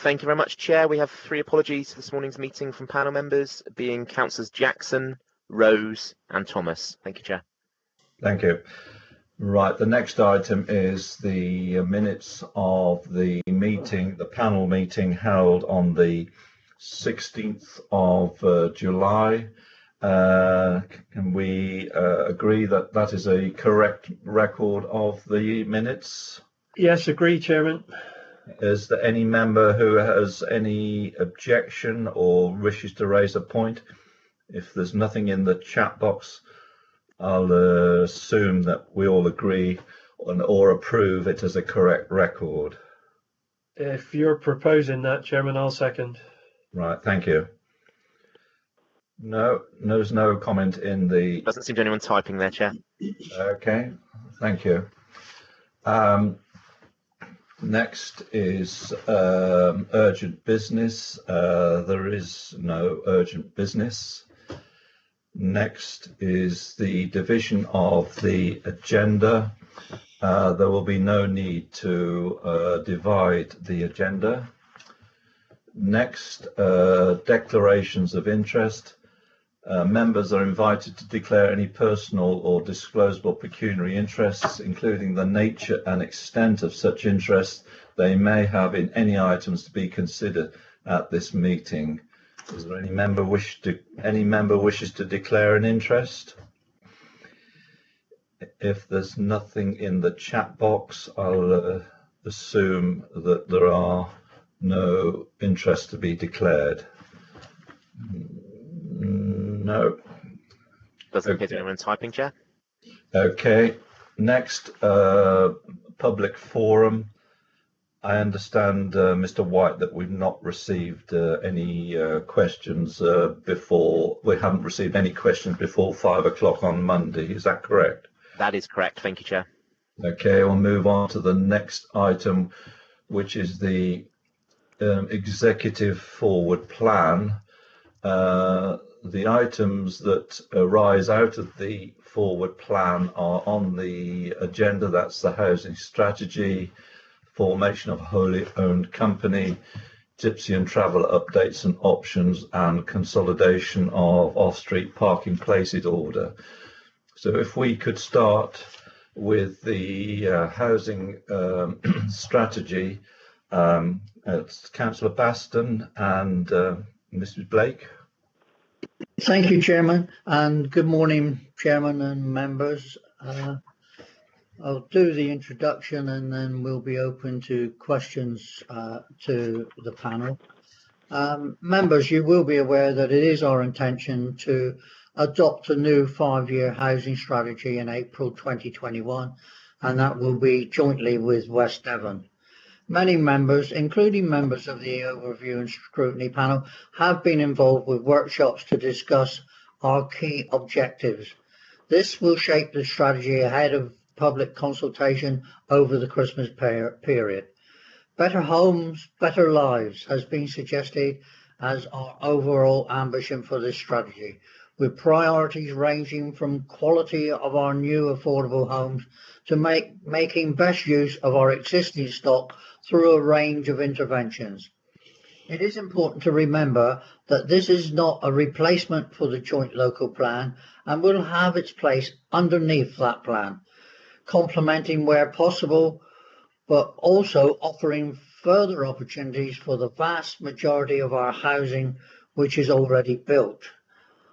Thank you very much, Chair. We have 3 apologies for this morning's meeting from panel members, being Councillors Jackson, Rose and Thomas. Thank you, Chair. Thank you. Right, the next item is the minutes of the meeting, the panel meeting held on the 16th of July. Can we agree that that is a correct record of the minutes? Yes, agree, Chairman. Is there any member who has any objection or wishes to raise a point? If there's nothing in the chat box, I'll assume that we all agree or approve it as a correct record. If you're proposing that, Chairman, I'll second. Right, thank you. No, there's no comment in the... Doesn't seem to anyone typing there, Chair. Okay, thank you. Next is urgent business. There is no urgent business. Next is the division of the agenda. There will be no need to divide the agenda. Next, declarations of interest. Members are invited to declare any personal or disclosable pecuniary interests, including the nature and extent of such interests they may have in any items to be considered at this meeting. Is there any member wishes to declare an interest? If there's nothing in the chat box, I'll assume that there are no interests to be declared. No. Doesn't appear to anyone typing, Chair. Okay. Next, public forum. I understand, Mr. White, that we've not received any questions before. We haven't received any questions before 5 o'clock on Monday. Is that correct? That is correct. Thank you, Chair. Okay, we'll move on to the next item, which is the executive forward plan. The items that arise out of the forward plan are on the agenda. That's the housing strategy, formation of a wholly owned company, gypsy and travel updates and options, and consolidation of off-street parking places order. So if we could start with the housing strategy, it's Councillor Baston and Mrs. Blake. Thank you, Chairman, and good morning, Chairman and members. I'll do the introduction and then we'll be open to questions to the panel. Members, you will be aware that it is our intention to adopt a new 5-year housing strategy in April 2021, and that will be jointly with West Devon. Many members, including members of the Overview and Scrutiny panel, have been involved with workshops to discuss our key objectives. This will shape the strategy ahead of public consultation over the Christmas period. Better homes, better lives has been suggested as our overall ambition for this strategy, with priorities ranging from quality of our new affordable homes to making best use of our existing stock through a range of interventions. It is important to remember that this is not a replacement for the joint local plan and will have its place underneath that plan, complementing where possible, but also offering further opportunities for the vast majority of our housing which is already built.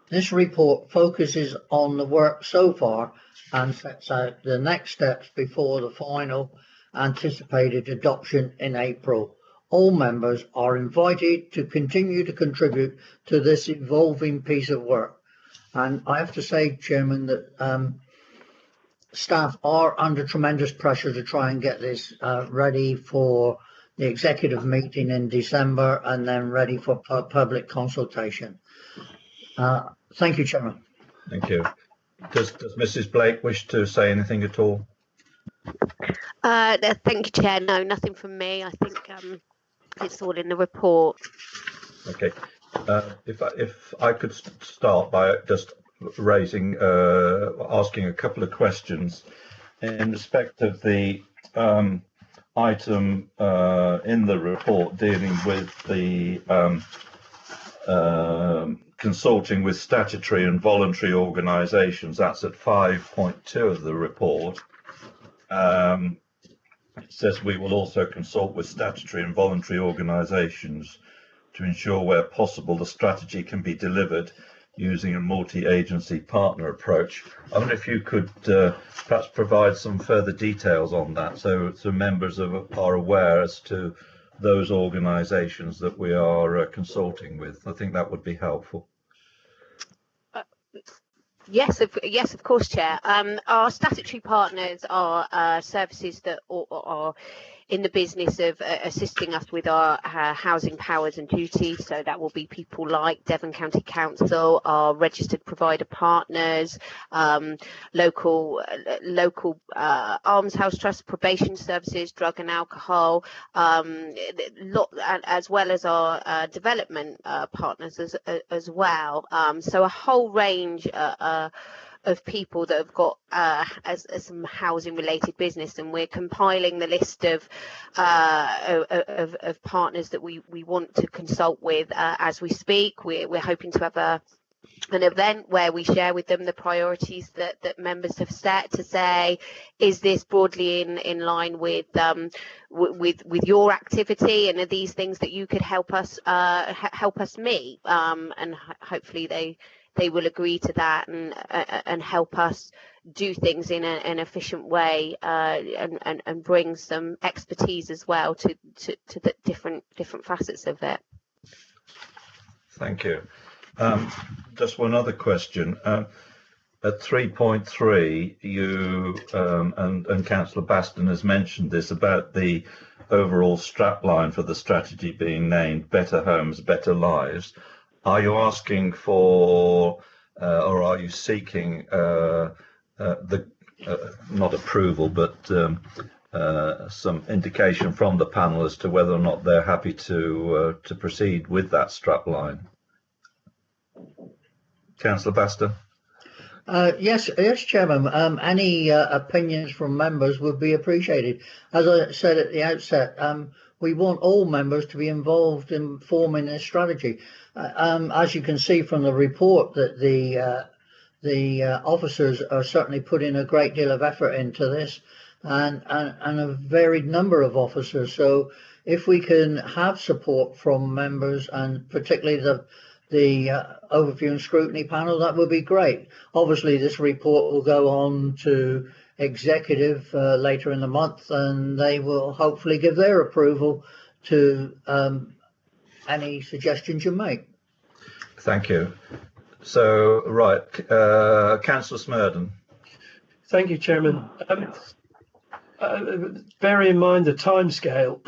This report focuses on the work so far and sets out the next steps before the final anticipated adoption in April. All members are invited to continue to contribute to this evolving piece of work. And I have to say, Chairman, that staff are under tremendous pressure to try and get this ready for the executive meeting in December and then ready for public consultation. Thank you, Chairman. Thank you. Does Mrs. Blake wish to say anything at all? Thank you, Chair. No, nothing from me. I think it's all in the report. Okay. If I could start by just raising, asking a couple of questions in respect of the item in the report dealing with the consulting with statutory and voluntary organisations. That's at 5.2 of the report. It says we will also consult with statutory and voluntary organisations to ensure where possible the strategy can be delivered using a multi-agency partner approach. I wonder if you could perhaps provide some further details on that, so members are aware as to those organisations that we are consulting with. I think that would be helpful. Yes, of course, Chair. Our statutory partners are services that are in the business of assisting us with our housing powers and duties. So that will be people like Devon County Council, our registered provider partners, local almshouse trusts, probation services, drug and alcohol, as well as our development partners as well. So a whole range of people that have got as some housing related business, and we're compiling the list of partners that we want to consult with as we speak. We're hoping to have an event where we share with them the priorities that members have set, to say, is this broadly in line with your activity, and are these things that you could help us meet, and hopefully they will agree to that and help us do things in an efficient way, and bring some expertise as well to the different facets of it. Thank you. Just one other question. At 3.3, you and Councillor Baston has mentioned this about the overall strapline for the strategy being named Better Homes, Better Lives. Are you asking for, or are you seeking not approval, but some indication from the panel as to whether or not they're happy to proceed with that strapline? Councillor Baston. Yes, Chairman. Any opinions from members would be appreciated. As I said at the outset, we want all members to be involved in forming this strategy. As you can see from the report, that the officers are certainly putting a great deal of effort into this, and a varied number of officers. So if we can have support from members, and particularly the overview and scrutiny panel, that would be great. Obviously, this report will go on to executive later in the month, and they will hopefully give their approval to any suggestions you make. Thank you. So, right, Councillor Smurden. Thank you, Chairman. Bear in mind the timescale.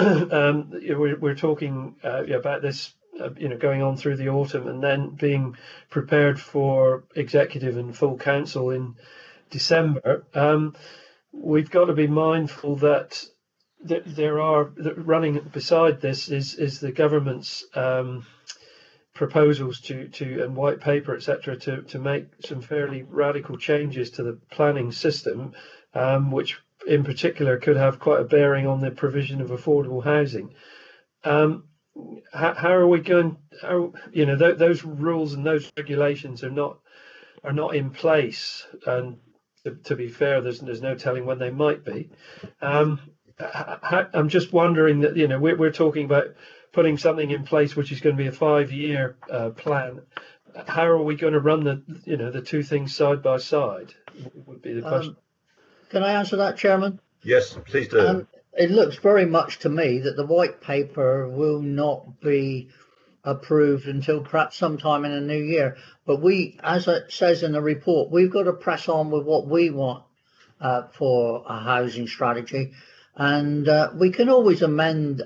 We're talking about this, going on through the autumn, and then being prepared for executive and full council in December. We've got to be mindful that there are, running beside this is the government's proposals to and white paper, etc., to make some fairly radical changes to the planning system, which in particular could have quite a bearing on the provision of affordable housing. How are we going? Those rules and those regulations are not in place, and to be fair, there's no telling when they might be. I'm just wondering that we're talking about putting something in place which is going to be a 5-year plan. How are we going to run the two things side by side? Would be the question. Can I answer that, Chairman? Yes, please do. It looks very much to me that the white paper will not be approved until perhaps sometime in the new year. But we, as it says in the report, we've got to press on with what we want for a housing strategy. And we can always amend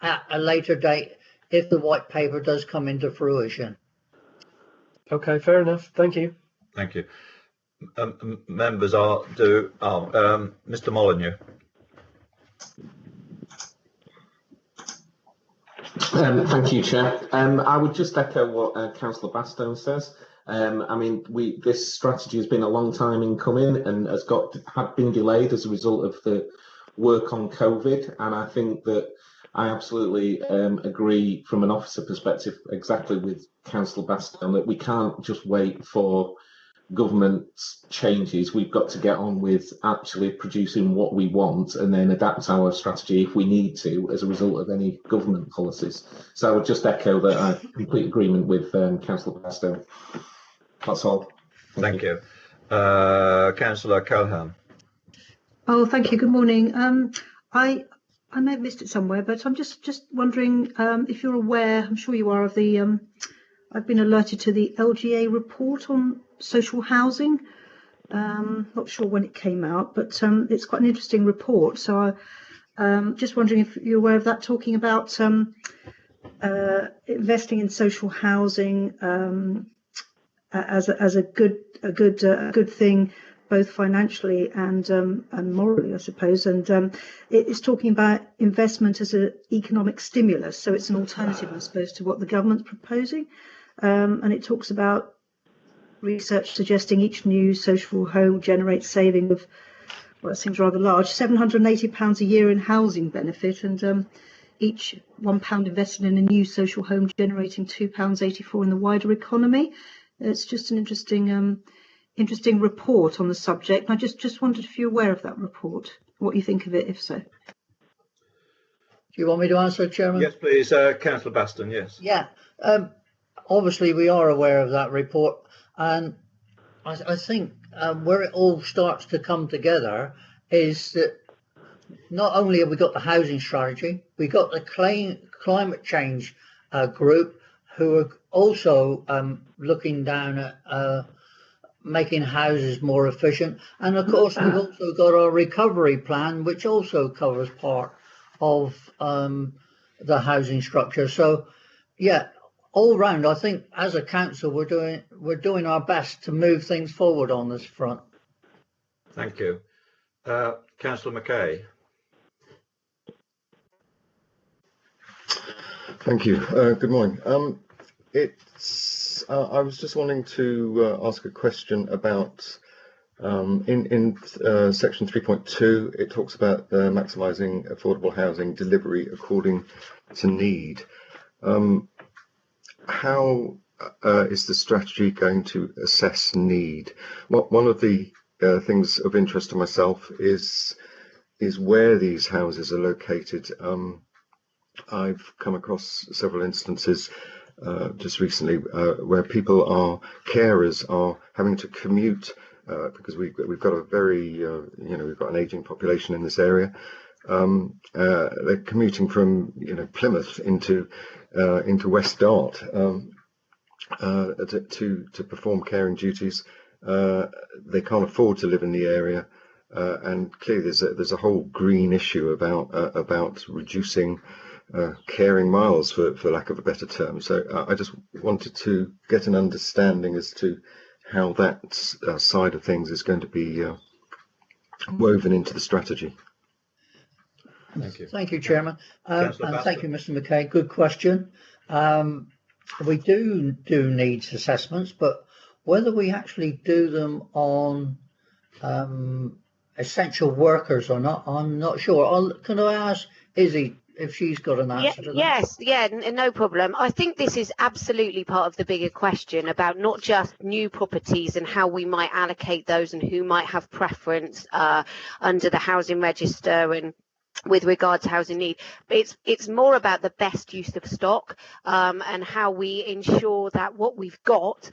at a later date if the white paper does come into fruition. Okay, fair enough. Thank you. Thank you. Members Mr. Molyneux. Thank you, Chair. I would just echo what Councillor Bastow says. This strategy has been a long time in coming and had been delayed as a result of the work on COVID, and I think that I absolutely agree from an officer perspective exactly with Councillor Baston that we can't just wait for government changes. We've got to get on with actually producing what we want and then adapt our strategy if we need to as a result of any government policies. So I would just echo that I'm complete agreement with Councillor Baston. That's all. Thank you. Councillor Calhoun. Oh, thank you. Good morning. I may have missed it somewhere, but I'm just wondering if you're aware. I'm sure you are of the. I've been alerted to the LGA report on social housing. Not sure when it came out, but it's quite an interesting report. So I'm just wondering if you're aware of that, talking about investing in social housing as a good thing, both financially and morally, I suppose. And it's talking about investment as an economic stimulus. So it's an alternative, I suppose, to what the government's proposing. And it talks about research suggesting each new social home generates saving of, well, it seems rather large, £780 a year in housing benefit, and each £1 invested in a new social home generating £2.84 in the wider economy. It's just an interesting report on the subject. I just wondered if you're aware of that report, what you think of it, if so. Do you want me to answer, Chairman? Yes, please. Councillor Baston, yes. Yeah. Obviously, we are aware of that report. And I think where it all starts to come together is that not only have we got the housing strategy, we got the climate change group who are also looking down at making houses more efficient. And of course, we've also got our recovery plan, which also covers part of the housing structure. So, yeah. All round, I think as a council, we're doing our best to move things forward on this front. Thank you. Councillor Mackay. Thank you. Good morning. I was just wanting to ask a question about in section 3.2. It talks about maximising affordable housing delivery according to need. How is the strategy going to assess need? One of the things of interest to myself is where these houses are located. I've come across several instances just recently where carers are having to commute because we've got a very we've got an aging population in this area. They're commuting from Plymouth into West Dart to perform caring duties. They can't afford to live in the area, and clearly there's a whole green issue about reducing caring miles, for lack of a better term. So I just wanted to get an understanding as to how that side of things is going to be woven into the strategy. Thank you. Thank you, Chairman. And thank you, Mr. Mackay. Good question. We do needs assessments, but whether we actually do them on essential workers or not, I'm not sure. Can I ask Izzy if she's got an answer to that? Yes, no problem. I think this is absolutely part of the bigger question about not just new properties and how we might allocate those and who might have preference under the housing register and with regard to housing need, but it's more about the best use of stock and how we ensure that what we've got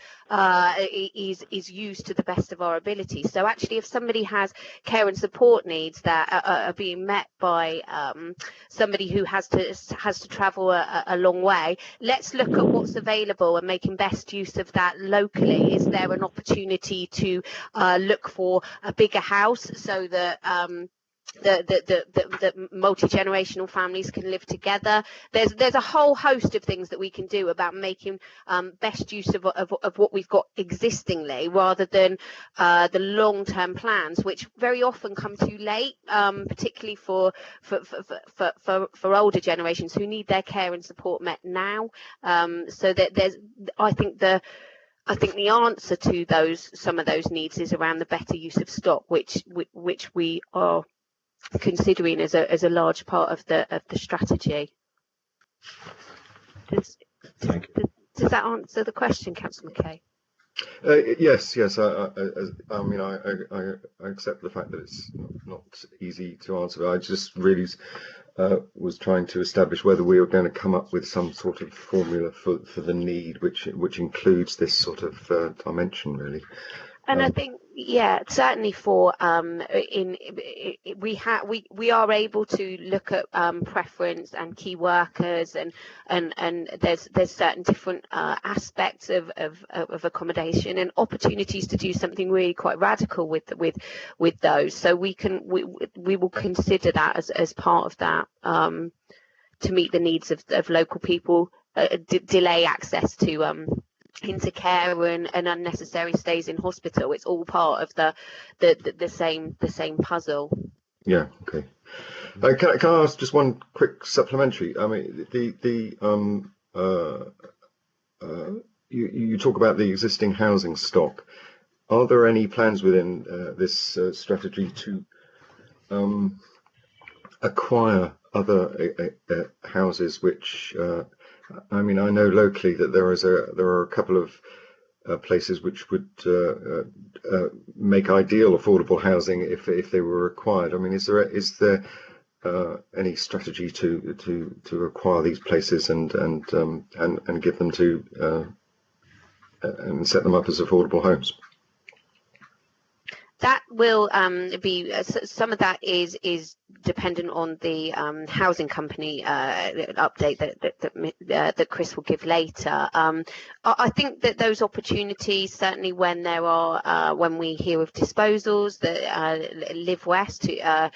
is used to the best of our ability. So actually, if somebody has care and support needs that are being met by somebody who has to travel a long way, let's look at what's available and making best use of that locally. Is there an opportunity to look for a bigger house so that the multi-generational families can live together? There's a whole host of things that we can do about making best use of what we've got existingly, rather than the long-term plans, which very often come too late, particularly for older generations who need their care and support met now. So that I think the answer to some of those needs is around the better use of stock, which we are considering as a large part of the strategy. Does that answer the question, Councillor McKay? Yes. I mean, I accept the fact that it's not easy to answer. I just really was trying to establish whether we were going to come up with some sort of formula for the need, which includes this sort of dimension, really. And I think, yeah, certainly for we are able to look at preference and key workers, and there's certain different aspects of accommodation and opportunities to do something really quite radical with those. So we will consider that as part of that to meet the needs of local people, delay access to into care and unnecessary stays in hospital. It's all part of the same puzzle. Yeah. Okay. Can I ask just one quick supplementary? I mean, you talk about the existing housing stock. Are there any plans within this strategy to acquire other houses which? I mean, I know locally that there are a couple of places which would make ideal affordable housing if they were acquired. I mean, is there any strategy to acquire these places and give them to and set them up as affordable homes? That will be some of that is dependent on the housing company update that Chris will give later. I think that those opportunities, certainly when there are when we hear of disposals that Live West are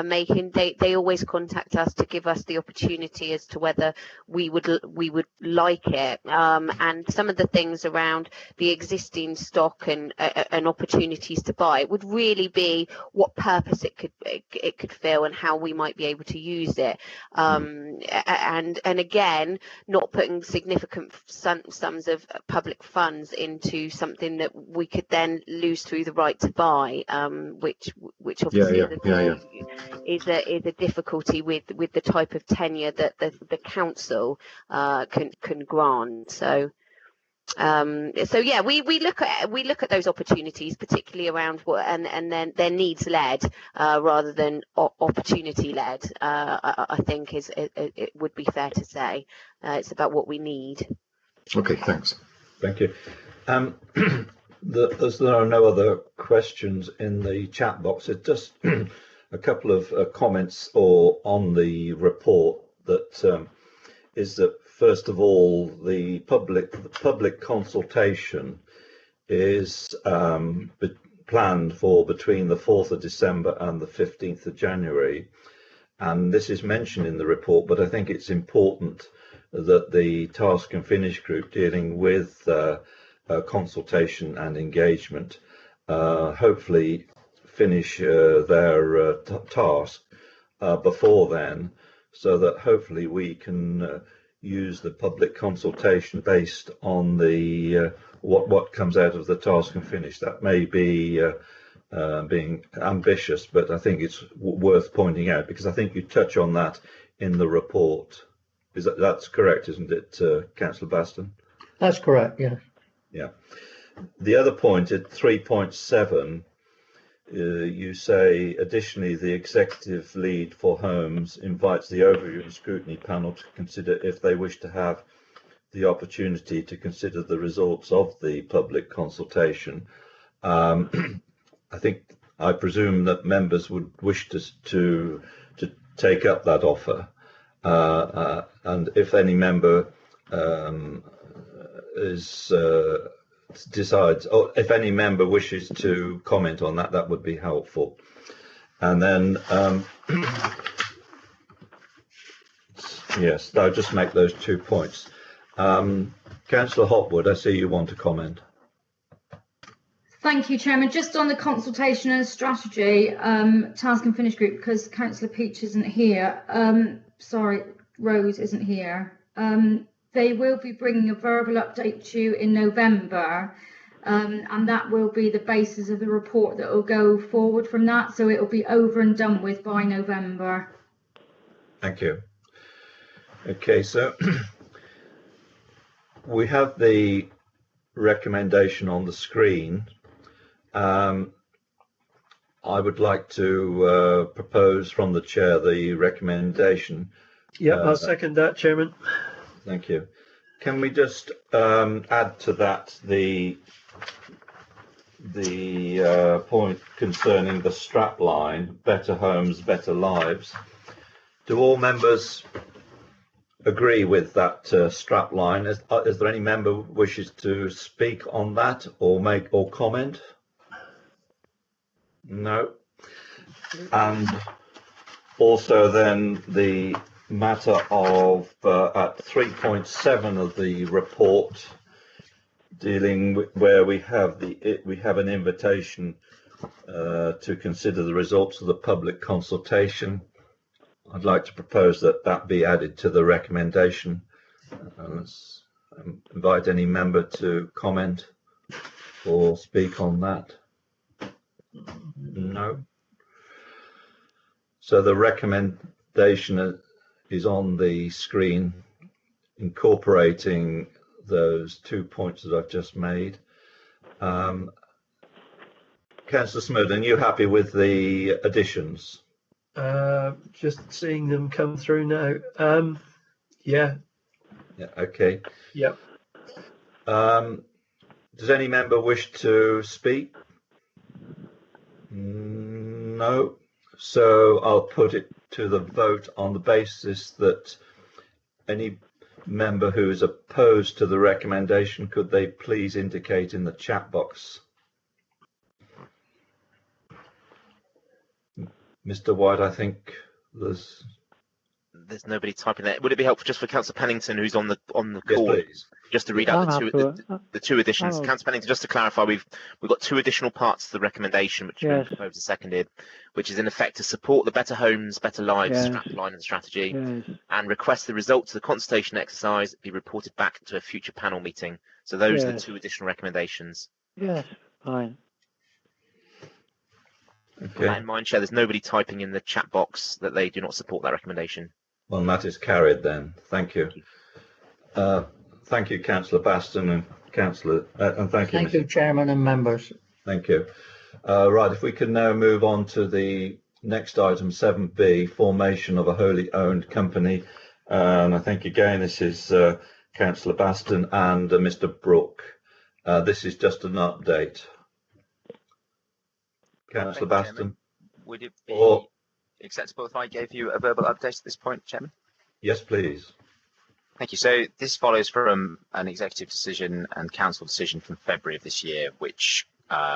making, they always contact us to give us the opportunity as to whether we would like it, and some of the things around the existing stock and opportunities to buy. It would really be what purpose it could fill and how we might be able to use it, and again, not putting significant sums of public funds into something that we could then lose through the right to buy, which obviously is a difficulty with the type of tenure that the council can grant. So yeah, we look at those opportunities, particularly around and then they're needs led rather than opportunity led. I think it would be fair to say it's about what we need. Okay, thanks. Thank you. As there are no other questions in the chat box, it's just a couple of comments on the report. That is that, first of all, the public consultation is planned for between the 4th of December and the 15th of January. And this is mentioned in the report, but I think it's important that the task and finish group dealing with consultation and engagement hopefully finish their task before then, so that hopefully we can use the public consultation based on the what comes out of the task and finish. That may be being ambitious, but I think it's worth pointing out, because I think you touch on that in the report. That's correct, isn't it, Councillor Baston? That's correct, yeah. Yeah. The other point at 3.7, you say, additionally, the executive lead for homes invites the overview and scrutiny panel to consider if they wish to have the opportunity to consider the results of the public consultation. I presume that members would wish to take up that offer, and if any member decides, or if any member wishes to comment on that, that would be helpful. And then yes, I'll just make those 2 points. Councillor Hopwood, I see you want to comment. Thank you, Chairman. Just on the consultation and strategy task and finish group, because Councillor Peach isn't here. Sorry, Rose isn't here. They will be bringing a verbal update to you in November, and that will be the basis of the report that will go forward from that. So it will be over and done with by November. Thank you. Okay, so we have the recommendation on the screen. I would like to propose from the chair the recommendation. Yeah, I'll second that, Chairman. Thank you. Can we just add to that the point concerning the strap line, better homes, better lives? Do all members agree with that strap line? Is there any member who wishes to speak on that or make or comment? No. And also then the matter of at 3.7 of the report, dealing with where we have an invitation to consider the results of the public consultation. I'd like to propose that be added to the recommendation. Let's invite any member to comment or speak on that. No. So the recommendation is on the screen, incorporating those 2 points that I've just made. Councillor Smoot, are you happy with the additions? Just seeing them come through now. Yeah. Yeah. Okay. Yep. Does any member wish to speak? No. So I'll put it to the vote on the basis that any member who is opposed to the recommendation, could they please indicate in the chat box? Mr. White, I think there's nobody typing there. Would it be helpful just for Councillor Pennington, who's on the yes, call, please. just to read out the two additions? Councillor Pennington, just to clarify, we've got two additional parts to the recommendation which have been proposed and seconded, which is in effect to support the Better Homes, Better Lives strap line and strategy, and request the results of the consultation exercise be reported back to a future panel meeting. So those are the two additional recommendations. Yes, fine. Okay. In mind, Chair, there's nobody typing in the chat box that they do not support that recommendation. Well, that is carried then. Thank you. Thank you, Councillor Baston and Councillor, and thank you. Thank you, Chairman and members. Thank you. Right, if we can now move on to the next item, 7B, formation of a wholly owned company. And I think again this is Councillor Baston and Mr. Brooke. This is just an update. Councillor Baston. Would it be acceptable if I gave you a verbal update at this point, Chairman? Yes, please. Thank you. So this follows from an executive decision and council decision from February of this year, which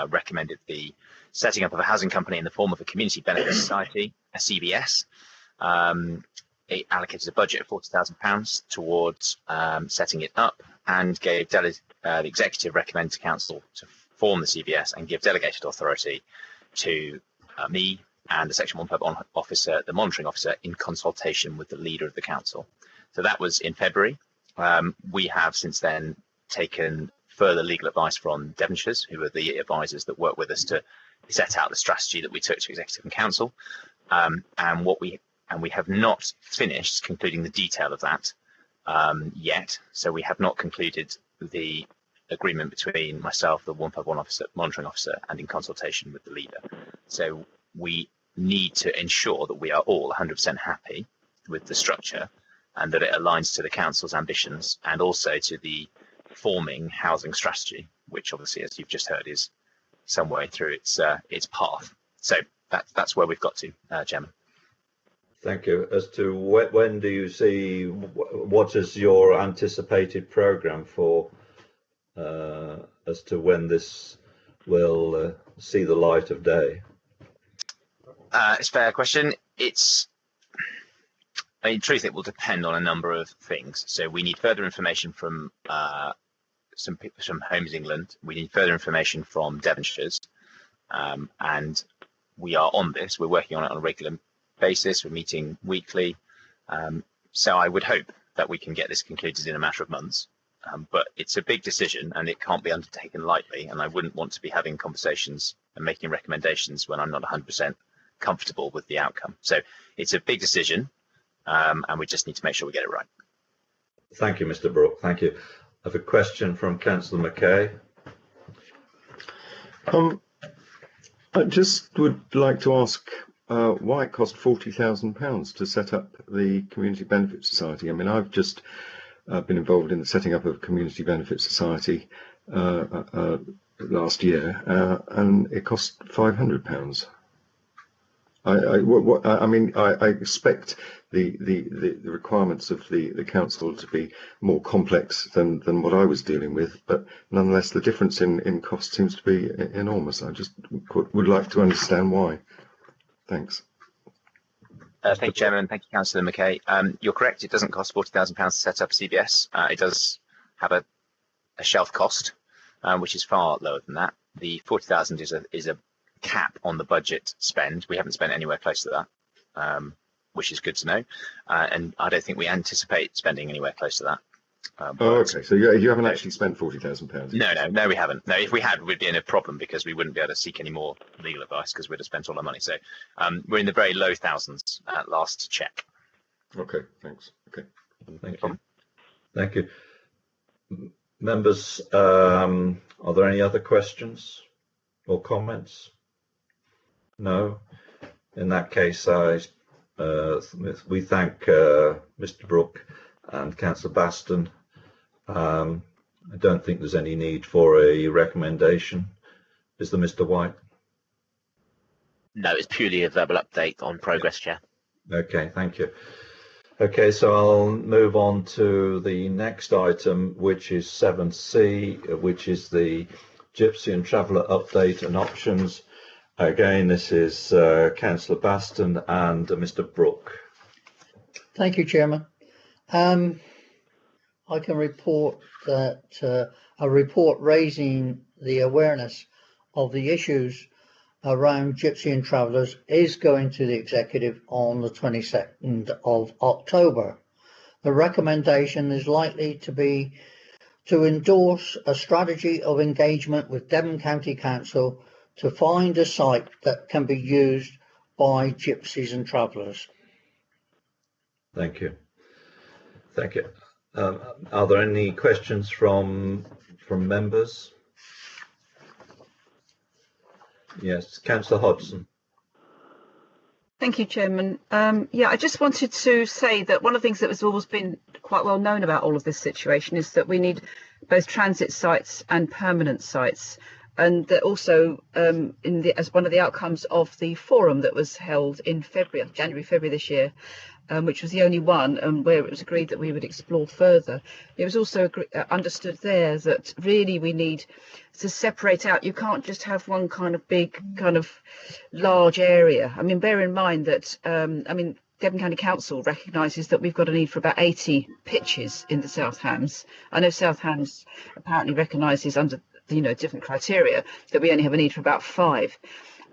recommended the setting up of a housing company in the form of a community benefit society, a CBS. It allocated a budget of £40,000 towards setting it up, and gave the executive recommend to council to form the CBS and give delegated authority to me and the Section 151 officer, the monitoring officer, in consultation with the leader of the council. So that was in February. We have since then taken further legal advice from Devonshire's, who are the advisors that work with us to set out the strategy that we took to executive and council. And we have not finished concluding the detail of that yet. So we have not concluded the agreement between myself, the 151 officer, monitoring officer, and in consultation with the leader. So we need to ensure that we are all 100% happy with the structure and that it aligns to the council's ambitions and also to the forming housing strategy, which obviously, as you've just heard, is some way through its path. So that's where we've got to, Chairman. Thank you. As to when do you see, what is your anticipated programme for as to when this will see the light of day? It's a fair question. In truth, it will depend on a number of things. So we need further information from some people from Homes England. We need further information from Devonshire's, and we are on this. We're working on it on a regular basis. We're meeting weekly. So I would hope that we can get this concluded in a matter of months. But it's a big decision and it can't be undertaken lightly. And I wouldn't want to be having conversations and making recommendations when I'm not 100% comfortable with the outcome. So it's a big decision, and we just need to make sure we get it right. Thank you, Mr. Brooke. Thank you. I have a question from Councillor Mackay. I just would like to ask why it cost £40,000 to set up the Community Benefit Society. I mean, I've just been involved in the setting up of a Community Benefit Society last year, and it cost £500. I mean, I expect the requirements of the council to be more complex than what I was dealing with, but nonetheless, the difference in cost seems to be enormous. I just would like to understand why. Thanks. Thank you, Chairman. Thank you, Councillor Mackay. You're correct. It doesn't cost £40,000 to set up CBS. It does have a shelf cost, which is far lower than that. The 40,000 is a cap on the budget spend. We haven't spent anywhere close to that, which is good to know. And I don't think we anticipate spending anywhere close to that. Okay. So you haven't actually spent £40,000? No, we haven't. No, if we had, we'd be in a problem because we wouldn't be able to seek any more legal advice because we'd have spent all our money. So we're in the very low thousands at last check. Okay, thanks. Okay. Thank you. Thank you. Members, are there any other questions or comments? No. In that case, we thank Mr. Brooke and Councillor Baston. I don't think there's any need for a recommendation. Is there, Mr. White? No, it's purely a verbal update on progress, Chair. Okay, thank you. Okay, so I'll move on to the next item, which is 7C, which is the Gypsy and Traveller update and options. Again, this is Councillor Baston and Mr. Brooke. Thank you, Chairman. I can report that a report raising the awareness of the issues around Gypsy and Travellers is going to the Executive on the 22nd of October. The recommendation is likely to be to endorse a strategy of engagement with Devon County Council to find a site that can be used by Gypsies and Travellers. Thank you. Thank you. Are there any questions from members? Yes, Councillor Hodgson. Thank you, Chairman. I just wanted to say that one of the things that has always been quite well known about all of this situation is that we need both transit sites and permanent sites. And that also, as one of the outcomes of the forum that was held in January, February this year, which was the only one where it was agreed that we would explore further. It was also understood there that really we need to separate out. You can't just have one kind of big, kind of large area. I mean, bear in mind that, Devon County Council recognises that we've got a need for about 80 pitches in the South Hams. I know South Hams apparently recognises under different criteria that we only have a need for about 5.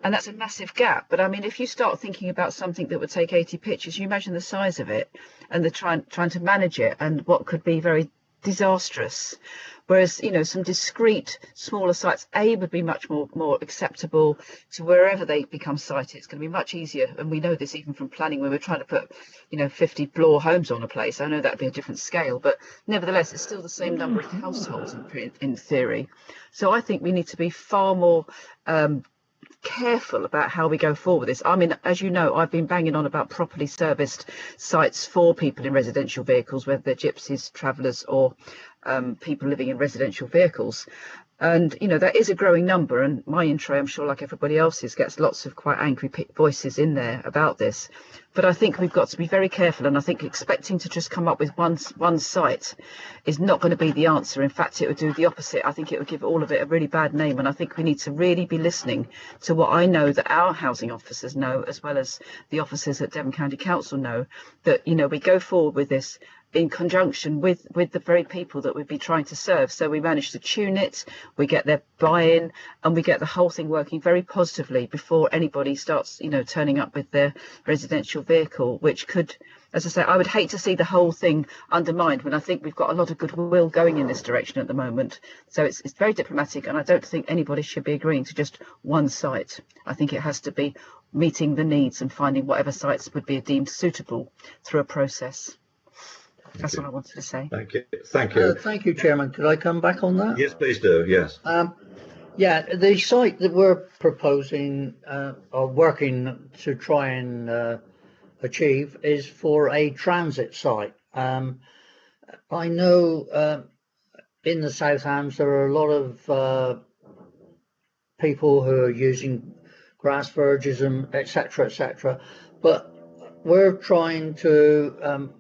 And that's a massive gap. But I mean, if you start thinking about something that would take 80 pitches, you imagine the size of it and the trying to manage it and what could be very disastrous. Whereas, some discrete smaller sites, would be much more acceptable to wherever they become sited. It's going to be much easier. And we know this even from planning when we're trying to put, 50 floor homes on a place. I know that'd be a different scale, but nevertheless, it's still the same number of households in theory. So I think we need to be far more careful about how we go forward with this. I mean, as you know, I've been banging on about properly serviced sites for people in residential vehicles, whether they're gypsies, travellers or people living in residential vehicles. And, that is a growing number. And my intro, I'm sure like everybody else's, gets lots of quite angry voices in there about this. But I think we've got to be very careful. And I think expecting to just come up with one site is not going to be the answer. In fact, it would do the opposite. I think it would give all of it a really bad name. And I think we need to really be listening to what I know that our housing officers know, as well as the officers at Devon County Council know, that, we go forward with this in conjunction with the very people that we'd be trying to serve. So we manage to tune it, we get their buy-in, and we get the whole thing working very positively before anybody starts, turning up with their residential vehicle, which could, as I say, I would hate to see the whole thing undermined when I think we've got a lot of goodwill going in this direction at the moment. So it's very diplomatic, and I don't think anybody should be agreeing to just one site. I think it has to be meeting the needs and finding whatever sites would be deemed suitable through a process. That's what I wanted to say. Thank you. Thank you. Thank you, Chairman. Could I come back on that? Yes, please do. Yes. Yeah, the site that we're proposing or working to try and achieve is for a transit site. I know in the South Hams there are a lot of people who are using grass verges and etc., but we're trying to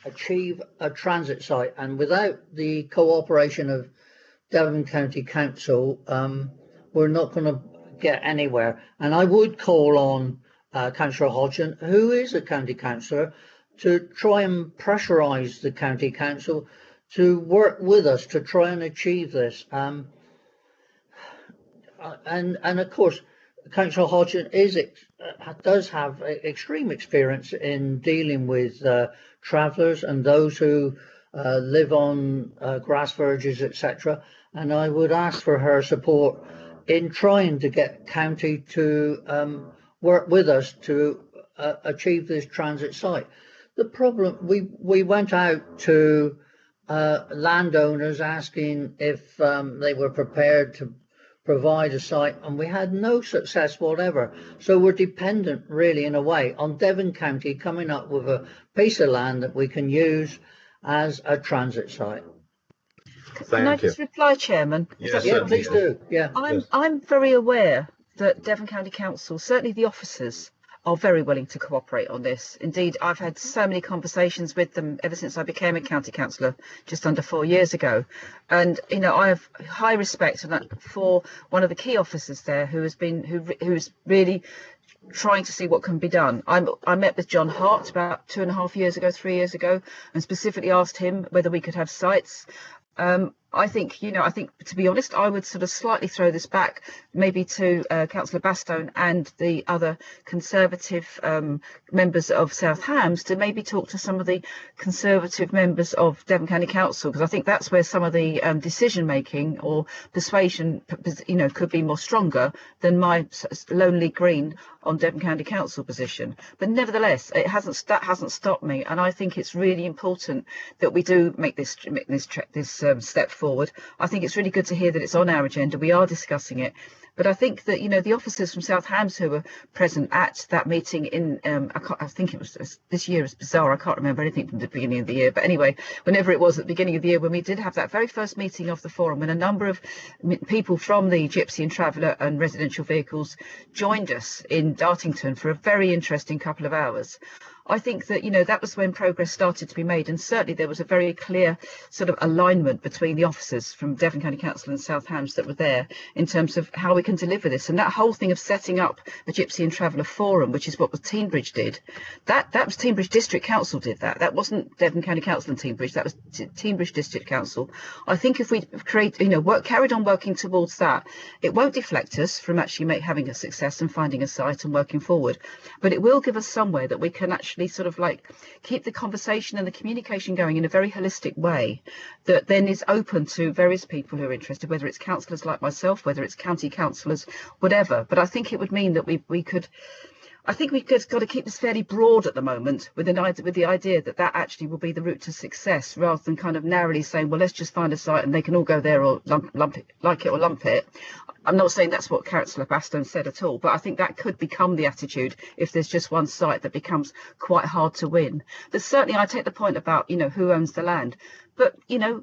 achieve a transit site, and without the cooperation of Devon County Council, we're not going to get anywhere. And I would call on Councillor Hodgson, who is a county councillor, to try and pressurise the county council to work with us to try and achieve this. And of course, Councillor Hodgson does have extreme experience in dealing with travellers and those who live on grass verges, etc. And I would ask for her support in trying to get county to work with us to achieve this transit site. The problem, we went out to landowners asking if they were prepared to provide a site, and we had no success whatever. So we're dependent, really, in a way, on Devon County coming up with a piece of land that we can use as a transit site. Can I just reply, Chairman? Yes, yeah, please do. Yeah, I'm very aware that Devon County Council, certainly the officers, are very willing to cooperate on this. Indeed, I've had so many conversations with them ever since I became a county councillor just under 4 years ago. And, you know, I have high respect for one of the key officers there who's really trying to see what can be done. I met with John Hart about 3 years ago, and specifically asked him whether we could have sites. I think, to be honest, I would sort of slightly throw this back maybe to Councillor Bastone and the other Conservative members of South Hams to maybe talk to some of the Conservative members of Devon County Council, because I think that's where some of the decision making or persuasion, could be more stronger than my lonely green on Devon County Council position. But nevertheless, that hasn't stopped me, and I think it's really important that we do make this step forward. I think it's really good to hear that it's on our agenda. We are discussing it. But I think that, the officers from South Hams who were present at that meeting in, I think it was this year, is bizarre. I can't remember anything from the beginning of the year. But anyway, whenever it was at the beginning of the year, when we did have that very first meeting of the forum, when a number of people from the Gypsy and Traveller and residential vehicles joined us in Dartington for a very interesting couple of hours. I think that, that was when progress started to be made, and certainly there was a very clear sort of alignment between the officers from Devon County Council and South Hams that were there in terms of how we can deliver this. And that whole thing of setting up the Gypsy and Traveller Forum, which is what the Teignbridge did, that was Teignbridge District Council did that. That wasn't Devon County Council and Teignbridge, that was Teignbridge District Council. I think if we carried on working towards that, it won't deflect us from actually having a success and finding a site and working forward, but it will give us somewhere that we can actually sort of like keep the conversation and the communication going in a very holistic way that then is open to various people who are interested, whether it's councillors like myself, whether it's county councillors, whatever. But I think it would mean that we've got to keep this fairly broad at the moment with the idea that actually will be the route to success, rather than kind of narrowly saying, well, let's just find a site and they can all go there or lump it. I'm not saying that's what Councillor Bastone said at all, but I think that could become the attitude if there's just one site that becomes quite hard to win. But certainly I take the point about, who owns the land. But,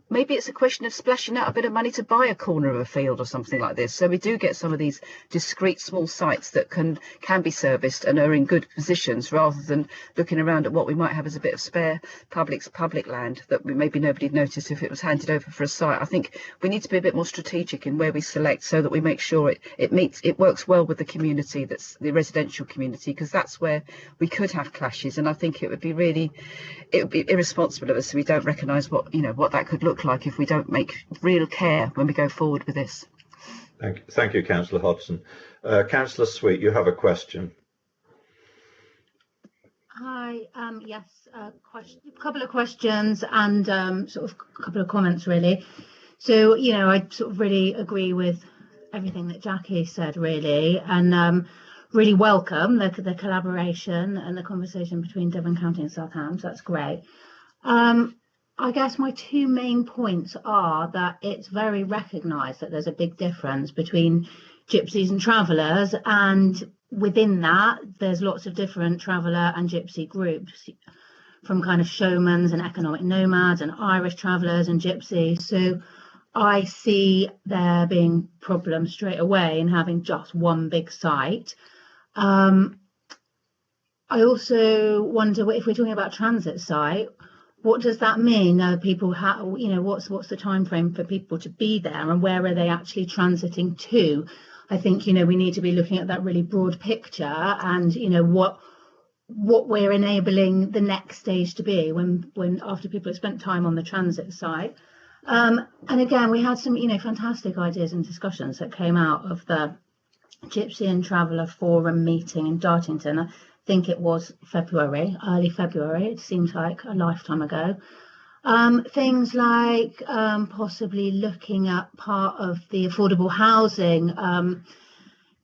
maybe it's a question of splashing out a bit of money to buy a corner of a field or something like this. So we do get some of these discrete small sites that can be serviced and are in good positions, rather than looking around at what we might have as a bit of spare public land that maybe nobody'd notice if it was handed over for a site. I think we need to be a bit more strategic in where we select, so that we make sure it works well with the community, that's the residential community, because that's where we could have clashes. And I think it would be irresponsible of us if we don't recognise what that could look like if we don't make real care when we go forward with this. Thank you, Councillor Hodgson. Councillor Sweet, you have a question. Hi, yes, a couple of questions and sort of a couple of comments really. So, you know, I sort of really agree with everything that Jackie said really, and really welcome the collaboration and the conversation between Devon County and South Hams. That's great. I guess my two main points are that it's very recognised that there's a big difference between gypsies and travellers, and within that there's lots of different traveller and gypsy groups, from kind of showmans and economic nomads and Irish travellers and gypsies. So I see there being problems straight away in having just one big site. I also wonder, if we're talking about transit site, what does that mean? People have, you know, what's the time frame for people to be there, and where are they actually transiting to? I think, you know, we need to be looking at that really broad picture, and, you know, what we're enabling the next stage to be when after people have spent time on the transit site. And again, we had some, you know, fantastic ideas and discussions that came out of the Gypsy and Traveller Forum meeting in Dartington. I think it was February, early February. It seems like a lifetime ago. Things like possibly looking at part of the affordable housing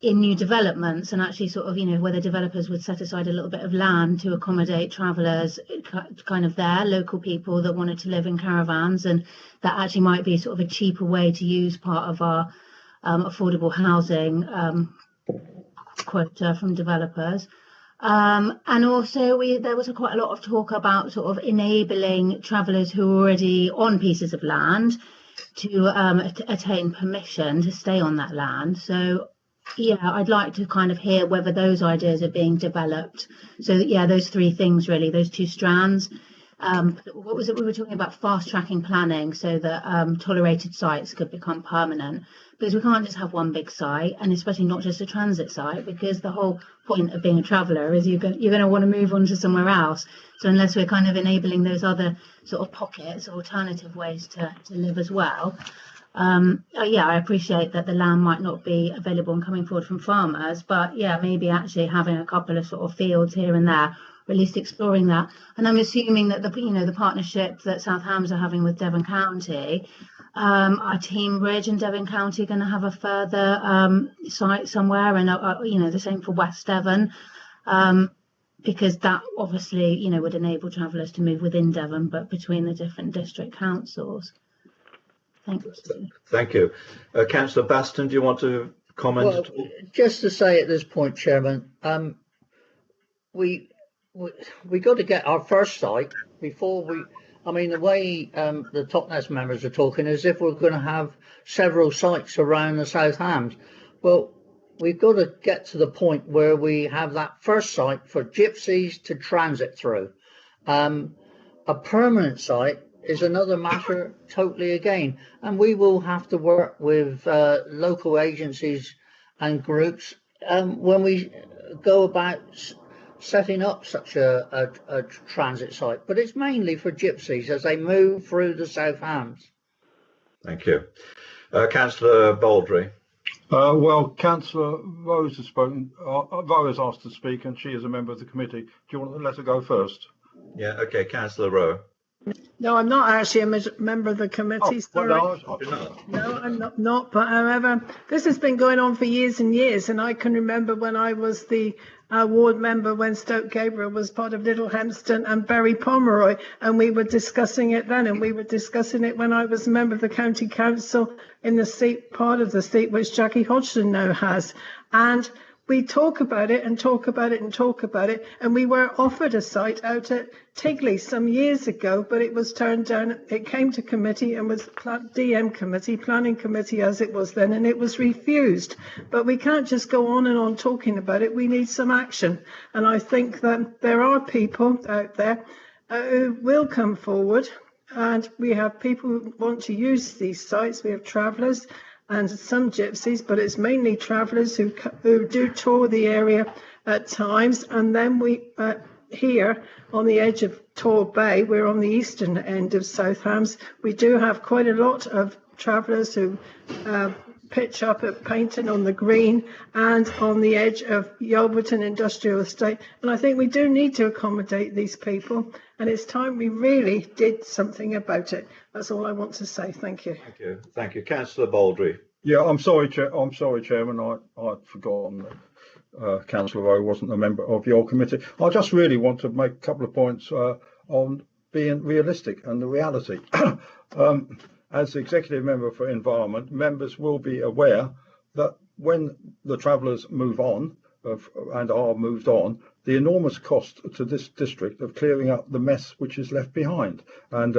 in new developments, and actually sort of, you know, whether developers would set aside a little bit of land to accommodate travellers, kind of there, local people that wanted to live in caravans, and that actually might be sort of a cheaper way to use part of our affordable housing quota from developers. And also there was quite a lot of talk about sort of enabling travellers who are already on pieces of land to attain permission to stay on that land. So yeah, I'd like to kind of hear whether those ideas are being developed. So yeah, those three things really, those two strands. What was it we were talking about? Fast tracking planning so that tolerated sites could become permanent, because we can't just have one big site, and especially not just a transit site, because the whole point of being a traveller is you're going to want to move on to somewhere else. So unless we're kind of enabling those other sort of pockets, alternative ways to live as well. Yeah, I appreciate that the land might not be available and coming forward from farmers, but yeah, maybe actually having a couple of sort of fields here and there, or at least exploring that. And I'm assuming that the partnership that South Hams are having with Devon County, are Team Bridge and Devon County going to have a further site somewhere, and the same for West Devon, because that obviously would enable travellers to move within Devon, but between the different district councils. Thank you. Thank you. Councillor Baston, do you want to comment? Well, just to say at this point, Chairman, we got to get our first site before we. I mean, the way the Totnes members are talking is if we're going to have several sites around the South Hams. Well, we've got to get to the point where we have that first site for gypsies to transit through. A permanent site is another matter totally again, and we will have to work with local agencies and groups when we go about setting up such a transit site, but it's mainly for gypsies as they move through the South Hams. Thank you. Councillor Baldry. Well, Councillor Rose has spoken. Rose asked to speak, and she is a member of the committee. Do you want to let her go first? Yeah, okay, Councillor Rowe. No, I'm not actually a member of the committee. Sorry. No, I'm not. But however, this has been going on for years and years, and I can remember when I was the ward member when Stoke Gabriel was part of Little Hempston and Bury Pomeroy, and we were discussing it then, and we were discussing it when I was a member of the county council in the seat, part of the seat which Jackie Hodgson now has, and we talk about it and talk about it and talk about it, and we were offered a site out at Tigley some years ago, but it was turned down. It came to committee and was DM committee, planning committee as it was then, and it was refused. But we can't just go on and on talking about it. We need some action, and I think that there are people out there who will come forward, and we have people who want to use these sites. We have travellers and some gypsies, but it's mainly travellers who do tour the area at times. And then we here on the edge of Tor Bay, we're on the eastern end of South Hams. We do have quite a lot of travellers who pitch up at Paynton on the Green and on the edge of Yalberton Industrial Estate. And I think we do need to accommodate these people, and it's time we really did something about it. That's all I want to say. Thank you. Thank you. Thank you. Councillor Baldry. Yeah, I'm sorry, Chairman. I'd forgotten that Councillor Rowe wasn't a member of your committee. I just really want to make a couple of points on being realistic and the reality. As the executive member for environment, members will be aware that when the travellers move on and are moved on, the enormous cost to this district of clearing up the mess which is left behind. And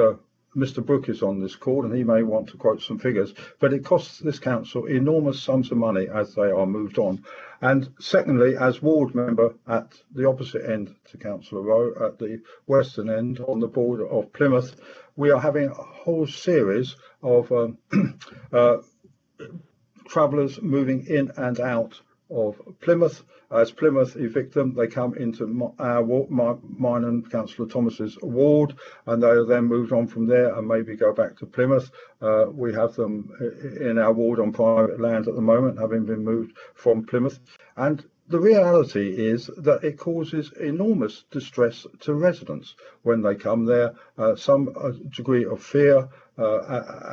Mr. Brooke is on this call and he may want to quote some figures, but it costs this council enormous sums of money as they are moved on. And secondly, as ward member at the opposite end to Councillor Rowe, at the western end on the border of Plymouth, we are having a whole series of travellers moving in and out of Plymouth. As Plymouth evict them, they come into our ward, mine and Councillor Thomas's ward, and they are then moved on from there and maybe go back to Plymouth. We have them in our ward on private land at the moment, having been moved from Plymouth. And the reality is that it causes enormous distress to residents when they come there, some degree of fear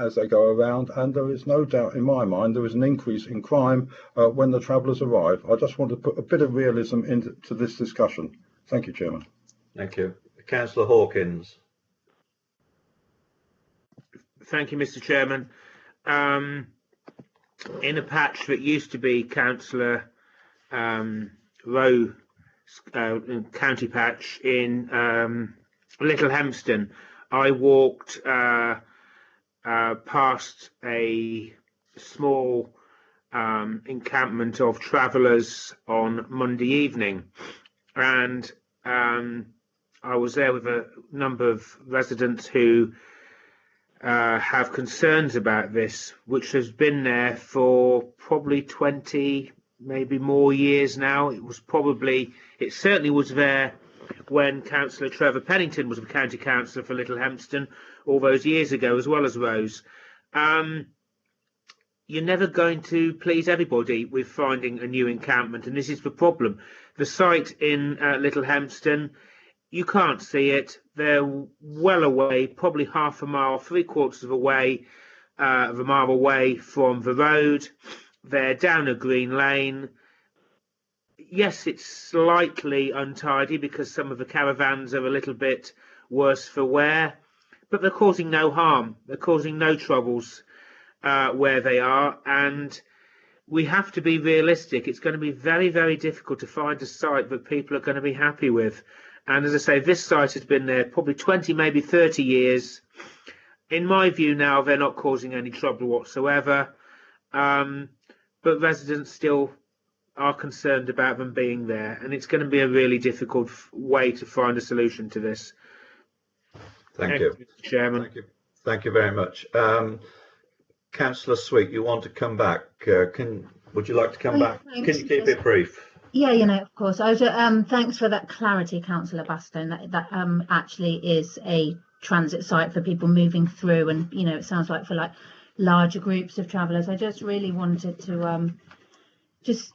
as they go around, and there is no doubt in my mind there is an increase in crime when the travellers arrive. I just want to put a bit of realism into this discussion. Thank you, Chairman. Thank you. Councillor Hawkins. Thank you, Mr. Chairman. In a patch that used to be Councillor Rowe county patch in Little Hempston, I walked past a small encampment of travellers on Monday evening, and I was there with a number of residents who have concerns about this, which has been there for probably 20, maybe more years now. It certainly was there when Councillor Trevor Pennington was a county councillor for Little Hempston all those years ago, as well as Rose. You're never going to please everybody with finding a new encampment, and this is the problem. The site in Little Hempston, you can't see it. They're well away, probably half a mile, 3/4 of a mile away from the road. They're down a green lane. Yes, it's slightly untidy because some of the caravans are a little bit worse for wear, but they're causing no harm. They're causing no troubles where they are, and we have to be realistic. It's going to be very, very difficult to find a site that people are going to be happy with. And as I say, this site has been there probably 20, maybe 30 years. In my view now, they're not causing any trouble whatsoever. But residents still are concerned about them being there, and it's going to be a really difficult way to find a solution to this. Thank you, Mr. Chairman. Thank you very much. Councillor Sweet, you want to come back? Would you like to come back? Thanks. Can you keep it brief? Yeah, of course. I was thanks for that clarity, Councillor Bastone. That actually is a transit site for people moving through, and it sounds like for larger groups of travellers. I just really wanted to just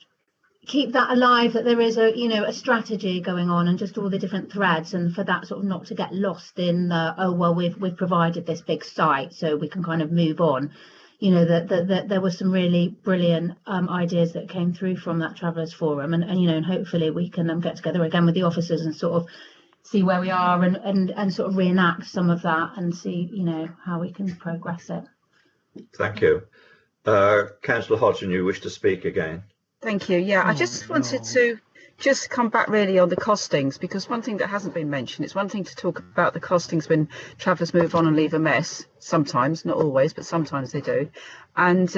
keep that alive, that there is a strategy going on and just all the different threads, and for that sort of not to get lost in we've provided this big site so we can kind of move on. That there were some really brilliant ideas that came through from that Travellers Forum, and hopefully we can get together again with the officers and sort of see where we are and sort of reenact some of that and see how we can progress it. Thank you. Councillor Hodgson, you wish to speak again? Thank you. Yeah, I just wanted to just come back really on the costings, because one thing that hasn't been mentioned, it's one thing to talk about the costings when travellers move on and leave a mess, sometimes, not always, but sometimes they do. And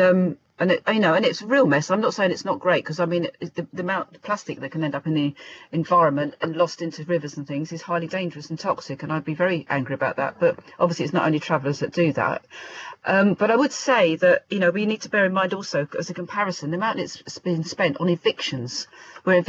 it's a real mess. I'm not saying it's not great, because I mean the amount of plastic that can end up in the environment and lost into rivers and things is highly dangerous and toxic, and I'd be very angry about that. But obviously it's not only travellers that do that. But I would say that we need to bear in mind also, as a comparison, the amount it's been spent on evictions where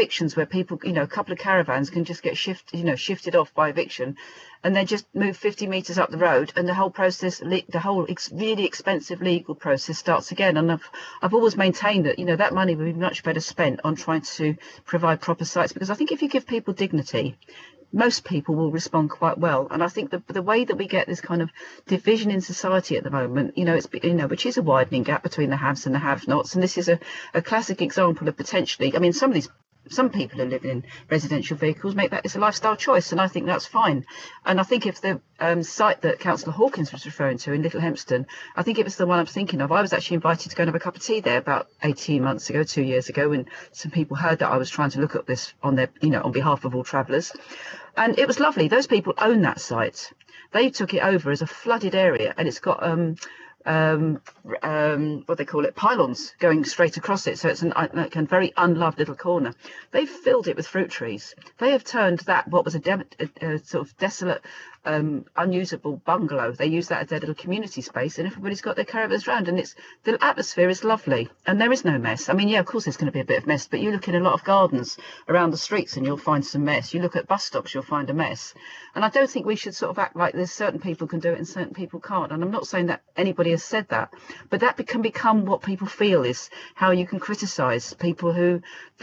people, a couple of caravans can just get shifted off by eviction, and then just move 50 metres up the road, and the whole process, the whole really expensive legal process starts again. And I've always maintained that, you know, that money would be much better spent on trying to provide proper sites, because I think if you give people dignity, most people will respond quite well. And I think the way that we get this kind of division in society at the moment, you know, it's, you know, which is a widening gap between the haves and the have-nots, and this is a classic example of potentially, I mean, some people who live in residential vehicles make that as a lifestyle choice, and I think that's fine. And I think if the site that Councillor Hawkins was referring to in Little Hempston, I think it was the one I'm thinking of. I was actually invited to go and have a cup of tea there about 18 months ago, 2 years ago, when some people heard that I was trying to look at this on their, you know, on behalf of all travellers. And it was lovely. Those people own that site. They took it over as a flooded area, and it's got what they call it, pylons going straight across it, so it's like a very unloved little corner. They've filled it with fruit trees. They have turned that, what was a sort of desolate, unusable bungalow, they use that as their little community space, and everybody's got their caravans around, and the atmosphere is lovely, and there is no mess. I mean, yeah, of course there's going to be a bit of mess, but you look in a lot of gardens around the streets and you'll find some mess. You look at bus stops, you'll find a mess. And I don't think we should sort of act like there's certain people can do it and certain people can't. And I'm not saying that anybody has said that, but that can become what people feel is how you can criticise people who,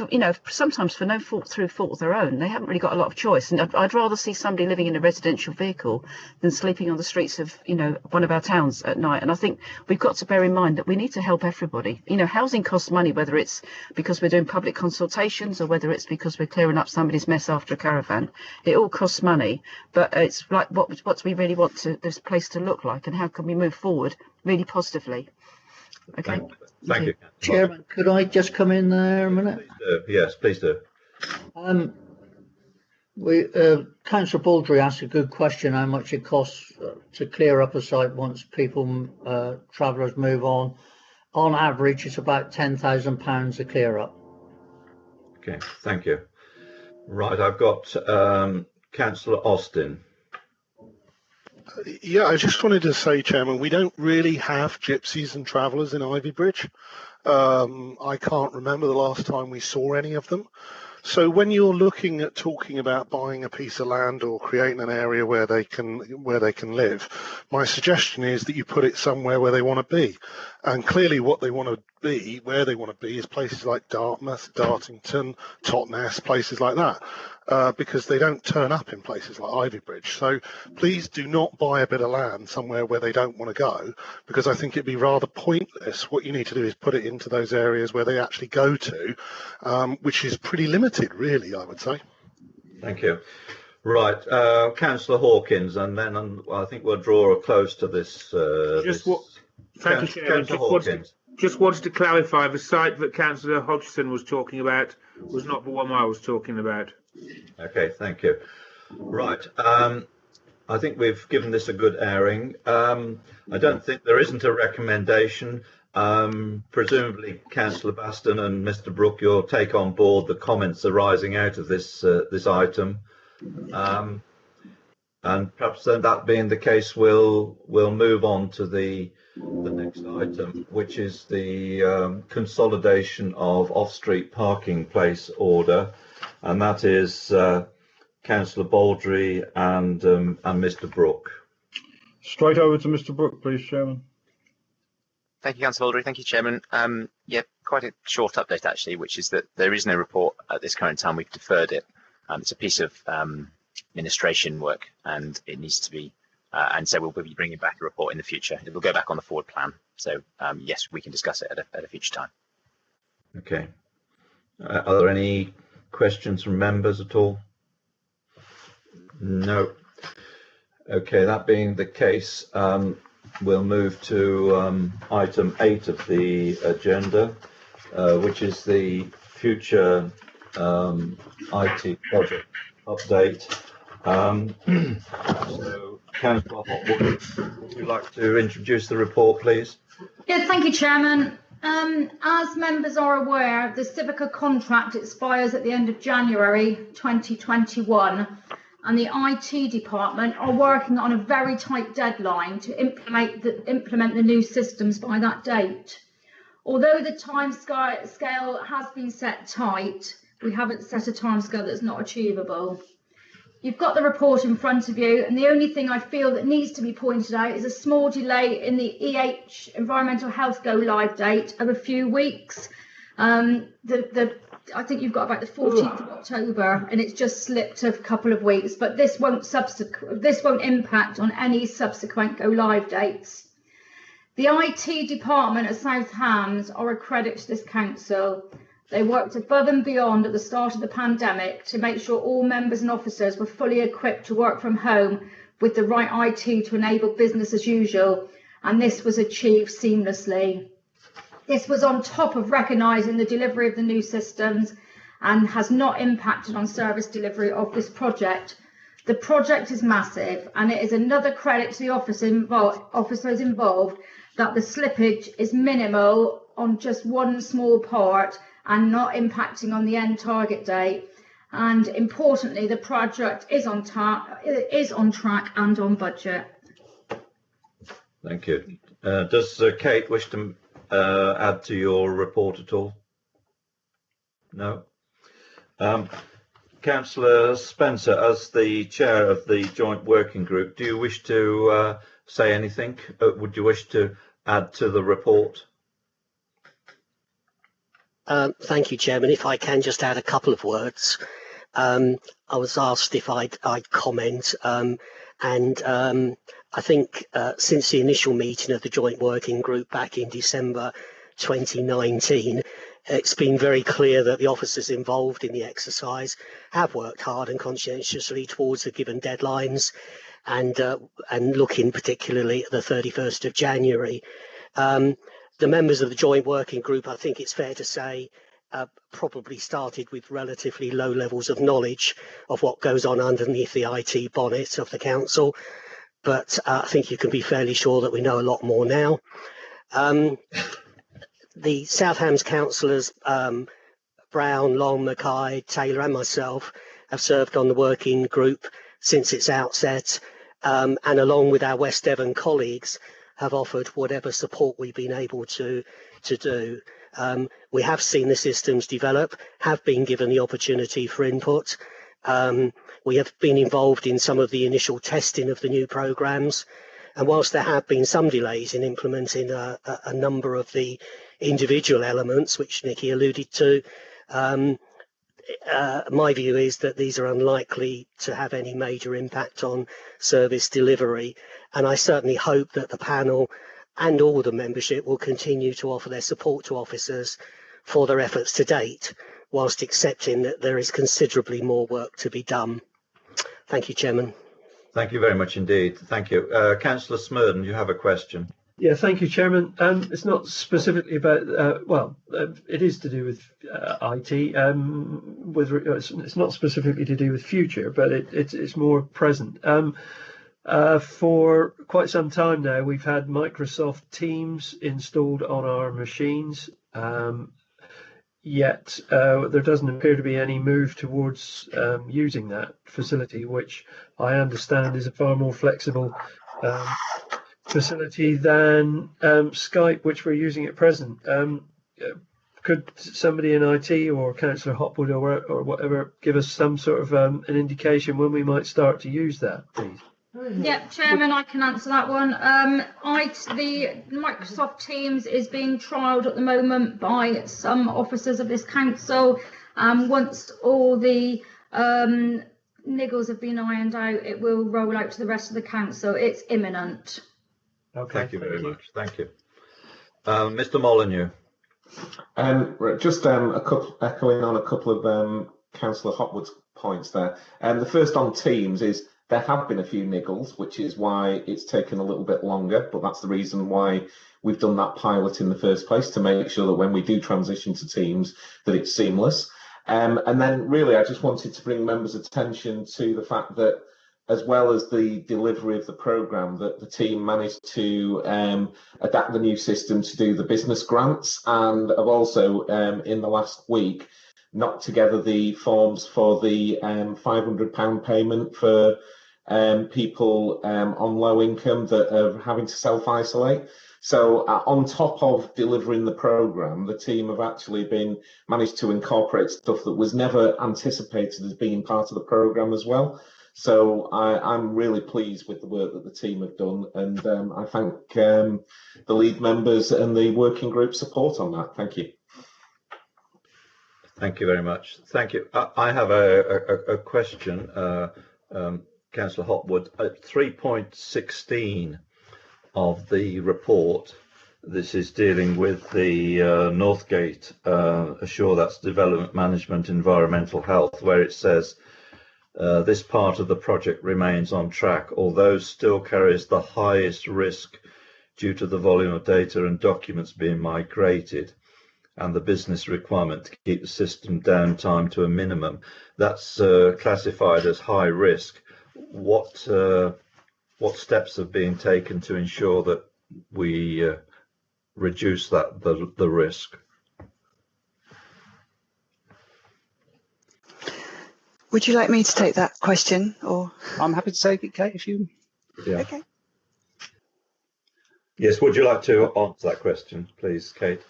you know, sometimes for no fault through fault of their own, they haven't really got a lot of choice. And I'd rather see somebody living in a residential vehicle than sleeping on the streets of, you know, one of our towns at night. And I think we've got to bear in mind that we need to help everybody. You know, housing costs money, whether it's because we're doing public consultations or whether it's because we're clearing up somebody's mess after a caravan. It all costs money, but it's like, what do we really want this place to look like, and how can we move forward really positively? Okay. Thank you. Chairman, could I just come in there a minute? Please do. Yes, please do. Councillor Baldry asked a good question, how much it costs to clear up a site once people, travellers move on. On average, it's about £10,000 to clear up. Okay, thank you. Right, I've got Councillor Austin. Yeah, I just wanted to say, Chairman, we don't really have gypsies and travellers in Ivybridge. I can't remember the last time we saw any of them. So when you're looking at talking about buying a piece of land or creating an area where they can live, my suggestion is that you put it somewhere where they want to be. And clearly what they want to be, where they want to be, is places like Dartmouth, Dartington, Totnes, places like that. Because they don't turn up in places like Ivybridge. So please do not buy a bit of land somewhere where they don't want to go, because I think it'd be rather pointless. What you need to do is put it into those areas where they actually go to, which is pretty limited, really, I would say. Thank you. Right, Councillor Hawkins, and then I think we'll draw a close to this. Thank you, Chairman. Just wanted to clarify, the site that Councillor Hodgson was talking about was not the one I was talking about. Okay, thank you. Right, I think we've given this a good airing. I don't think there isn't a recommendation. Presumably, Councillor Baston and Mr. Brooke, you'll take on board the comments arising out of this this item. And perhaps then, that being the case, we'll move on to the next item, which is the consolidation of off-street parking place order, and that is Councillor Baldry and Mr. Brooke. Straight over to Mr. Brooke, please, Chairman. Thank you, Councillor Baldry. Thank you, Chairman. Yeah, quite a short update actually, which is that there is no report at this current time. We've deferred it. It's a piece of administration work, and it needs to be. And so we'll be bringing back a report in the future. It will go back on the forward plan. So yes, we can discuss it at a future time. Okay. Are there any questions from members at all? No. Okay, that being the case, we'll move to item 8 of the agenda, which is the future IT project update. So, Councillor Hotwood, would you like to introduce the report, please? Yes, thank you, Chairman. As members are aware, the Civica contract expires at the end of January 2021, and the IT department are working on a very tight deadline to implement the new systems by that date. Although the timescale has been set tight, we haven't set a timescale that's not achievable. You've got the report in front of you, and the only thing I feel that needs to be pointed out is a small delay in the EH environmental health go live date of a few weeks. I think you've got about the 14th of October, and it's just slipped a couple of weeks, but this won't impact on any subsequent go live dates. The IT department at South Hams are a credit to this council. They worked above and beyond at the start of the pandemic to make sure all members and officers were fully equipped to work from home with the right IT to enable business as usual, and this was achieved seamlessly. This was on top of recognising the delivery of the new systems and has not impacted on service delivery of this project. The project is massive, and it is another credit to the officers involved that the slippage is minimal on just one small part and not impacting on the end target date. And importantly, the project is on track and on budget. Thank you. Does Kate wish to add to your report at all? No. Councillor Spencer, as the chair of the joint working group, do you wish to say anything? Would you wish to add to the report? Thank you, Chairman. If I can just add a couple of words. I was asked if I'd comment, and I think since the initial meeting of the joint working group back in December 2019, it's been very clear that the officers involved in the exercise have worked hard and conscientiously towards the given deadlines, and looking particularly at the 31st of January. The members of the joint working group, I think it's fair to say, probably started with relatively low levels of knowledge of what goes on underneath the IT bonnet of the council, but I think you can be fairly sure that we know a lot more now. The South Hams councillors, Brown, Long, Mackay, Taylor and myself have served on the working group since its outset, and along with our West Devon colleagues have offered whatever support we've been able to do. We have seen the systems develop, have been given the opportunity for input. We have been involved in some of the initial testing of the new programmes, and whilst there have been some delays in implementing a number of the individual elements which Nikki alluded to, my view is that these are unlikely to have any major impact on service delivery, and I certainly hope that the panel and all the membership will continue to offer their support to officers for their efforts to date, whilst accepting that there is considerably more work to be done. Thank you, Chairman. Thank you very much indeed. Thank you. Councillor Smurden, you have a question. Yeah, thank you, Chairman. It's not specifically about, it is to do with IT. It's not specifically to do with future, but it's more present. For quite some time now, we've had Microsoft Teams installed on our machines, yet there doesn't appear to be any move towards using that facility, which I understand is a far more flexible facility than Skype, which we're using at present. Could somebody in IT or Councillor Hopwood or whatever give us some sort of an indication when we might start to use that, please? Yeah, Chairman, I can answer that one. The Microsoft Teams is being trialled at the moment by some officers of this council. Once all the niggles have been ironed out, it will roll out to the rest of the council. It's imminent. Okay, thank you very much. Thank you. Mr. Molyneux. Just echoing on a couple of Councillor Hopwood's points there. The first on Teams is there have been a few niggles, which is why it's taken a little bit longer, but that's the reason why we've done that pilot in the first place, to make sure that when we do transition to Teams, that it's seamless. And then really, I just wanted to bring members' attention to the fact that, as well as the delivery of the programme, that the team managed to adapt the new system to do the business grants, and have also, in the last week, knocked together the forms for the £500 payment for people on low income that are having to self-isolate. So on top of delivering the programme, the team have actually managed to incorporate stuff that was never anticipated as being part of the programme as well. So I'm really pleased with the work that the team have done, and I thank the lead members and the working group support on that. Thank you. Thank you very much. Thank you. I have a question, Councillor Hopwood. At 3.16 of the report, this is dealing with the Northgate Assure, that's Development Management Environmental Health, where it says this part of the project remains on track, although still carries the highest risk due to the volume of data and documents being migrated and the business requirement to keep the system downtime to a minimum. That's classified as high risk. What steps have been taken to ensure that we reduce the risk? Would you like me to take that question, or? I'm happy to take it, Kate, if you... Yeah. Okay. Yes, would you like to answer that question, please, Kate?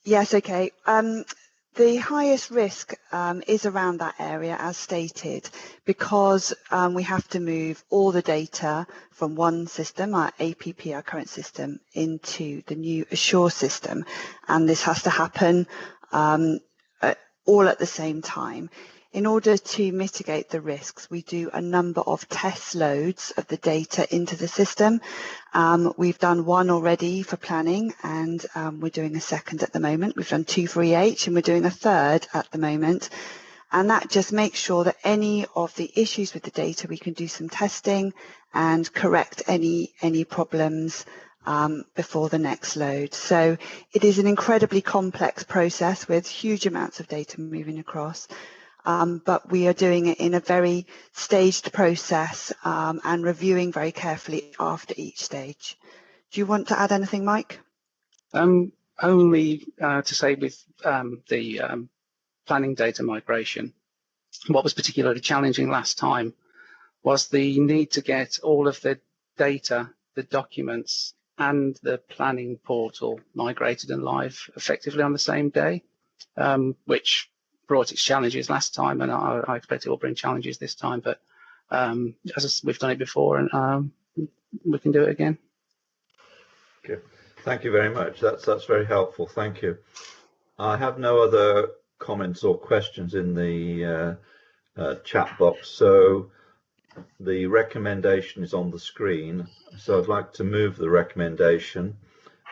Yes, okay. The highest risk is around that area, as stated, because we have to move all the data from one system, our APP, our current system, into the new Assure system. And this has to happen all at the same time. In order to mitigate the risks, we do a number of test loads of the data into the system. We've done one already for planning, and we're doing a second at the moment. We've done 2 for EH, and we're doing a third at the moment. And that just makes sure that any of the issues with the data, we can do some testing and correct any problems before the next load. So it is an incredibly complex process with huge amounts of data moving across. But we are doing it in a very staged process and reviewing very carefully after each stage. Do you want to add anything, Mike? Only to say with the planning data migration, what was particularly challenging last time was the need to get all of the data, the documents, and the planning portal migrated and live effectively on the same day, which brought its challenges last time, and I expect it will bring challenges this time, but as we've done it before, and we can do it again. Okay. Thank you very much. That's very helpful. Thank you. I have no other comments or questions in the chat box, so the recommendation is on the screen. So I'd like to move the recommendation.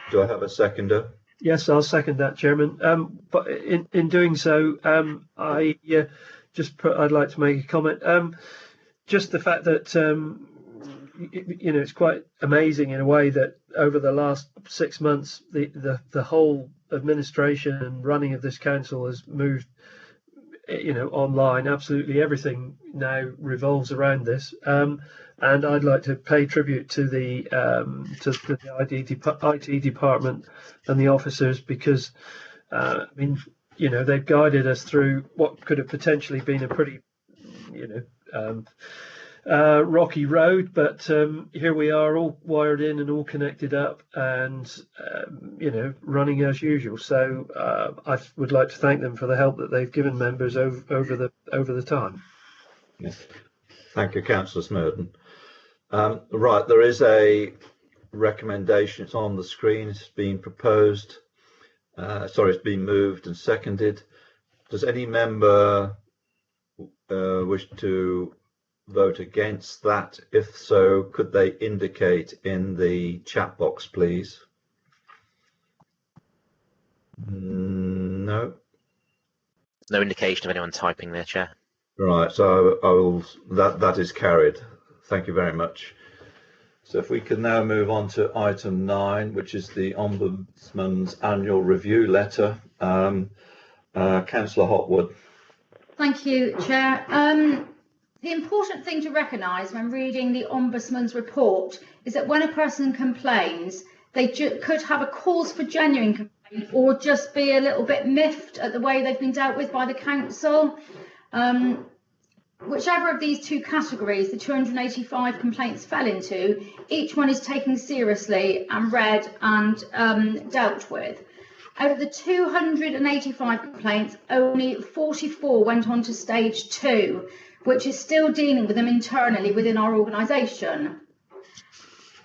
Do I have a seconder? Yes, I'll second that, Chairman. But in doing so, I'd like to make a comment. Just the fact that it's quite amazing in a way that over the last 6 months, the whole administration and running of this council has moved, online. Absolutely everything now revolves around this. And I'd like to pay tribute to the IT department and the officers, because they've guided us through what could have potentially been a pretty rocky road, but here we are, all wired in and all connected up, and running as usual. So I would like to thank them for the help that they've given members over the time. Yes. Thank you, Councillor Smurden. Right, there is a recommendation. It's on the screen. It's been proposed. It's been moved and seconded. Does any member wish to vote against that? If so, could they indicate in the chat box, please? No. No indication of anyone typing there, Chair. Right, so I will. That is carried. Thank you very much. So if we can now move on to item 9, which is the Ombudsman's annual review letter. Councillor Hopwood. Thank you, Chair. The important thing to recognise when reading the Ombudsman's report is that when a person complains, they could have a cause for genuine complaint or just be a little bit miffed at the way they've been dealt with by the council. Whichever of these two categories the 285 complaints fell into, each one is taken seriously and read and dealt with. Out of the 285 complaints, only 44 went on to stage 2, which is still dealing with them internally within our organisation.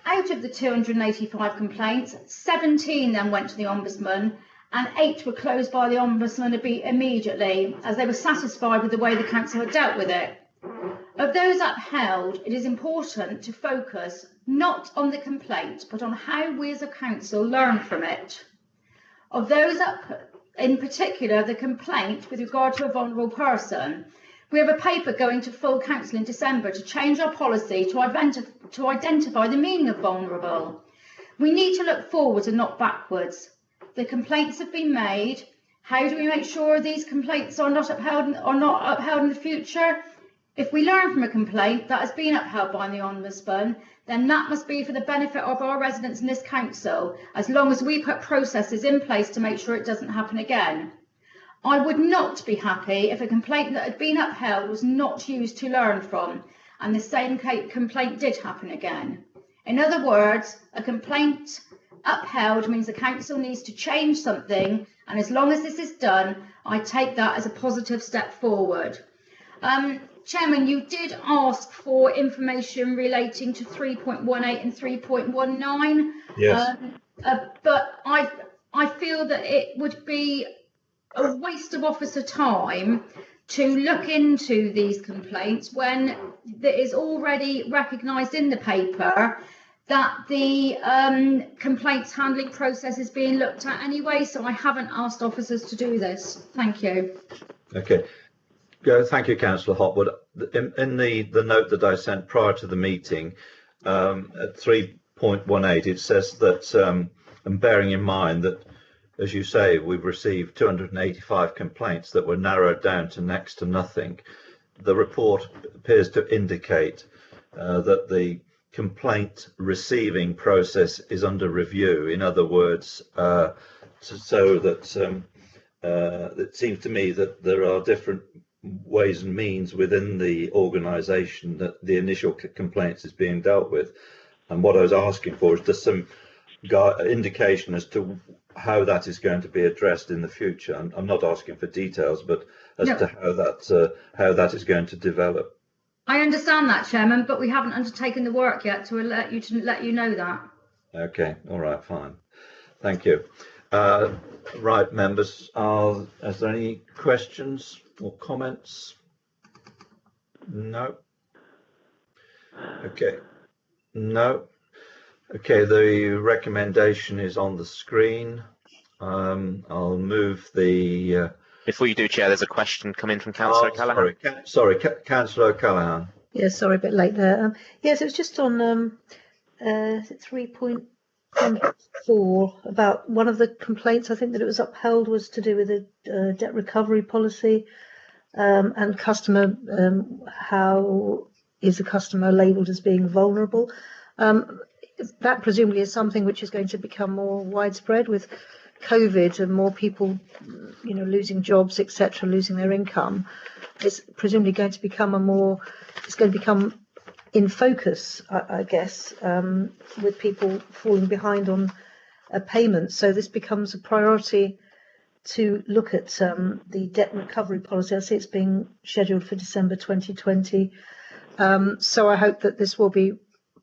Out of the 285 complaints, 17 then went to the Ombudsman, and 8 were closed by the Ombudsman immediately, as they were satisfied with the way the Council had dealt with it. Of those upheld, it is important to focus not on the complaint, but on how we as a Council learn from it. Of those in particular, the complaint with regard to a vulnerable person, we have a paper going to full Council in December to change our policy to identify the meaning of vulnerable. We need to look forwards and not backwards. The complaints have been made. How do we make sure these complaints are not upheld in the future? If we learn from a complaint that has been upheld by the Ombudsman, then that must be for the benefit of our residents in this council, as long as we put processes in place to make sure it doesn't happen again. I would not be happy if a complaint that had been upheld was not used to learn from, and the same complaint did happen again. In other words, a complaint upheld means the council needs to change something, and as long as this is done, I take that as a positive step forward. Chairman, you did ask for information relating to 3.18 and 3.19. Yes. But I feel that it would be a waste of officer time to look into these complaints when it is already recognised in the paper that the complaints handling process is being looked at anyway, so I haven't asked officers to do this. Thank you. Okay. Thank you, Councillor Hotwood. In the note that I sent prior to the meeting, at 3.18, it says that, and bearing in mind that, as you say, we've received 285 complaints that were narrowed down to next to nothing, the report appears to indicate that the complaint receiving process is under review. In other words, so that it seems to me that there are different ways and means within the organisation that the initial complaints is being dealt with, and what I was asking for is just some indication as to how that is going to be addressed in the future. I'm not asking for details, but as to how that is going to develop. I understand that, Chairman, but we haven't undertaken the work yet to let you know that. Okay, all right, fine. Thank you. Right, members, is there any questions or comments? No. Okay. No. Okay, the recommendation is on the screen. I'll move the. Before you do, Chair, there's a question coming from Councillor O'Callaghan. Sorry, Councillor O'Callaghan. Yeah, sorry, a bit late there. Yes, it was just on 3.14 about one of the complaints. I think that it was upheld was to do with a debt recovery policy and customer. How is the customer labelled as being vulnerable? That presumably is something which is going to become more widespread with COVID and more people, losing jobs, etc., losing their income. It's presumably going to become it's going to become in focus, I guess, with people falling behind on payments. So this becomes a priority to look at the debt recovery policy. I see it's being scheduled for December 2020. So I hope that this will be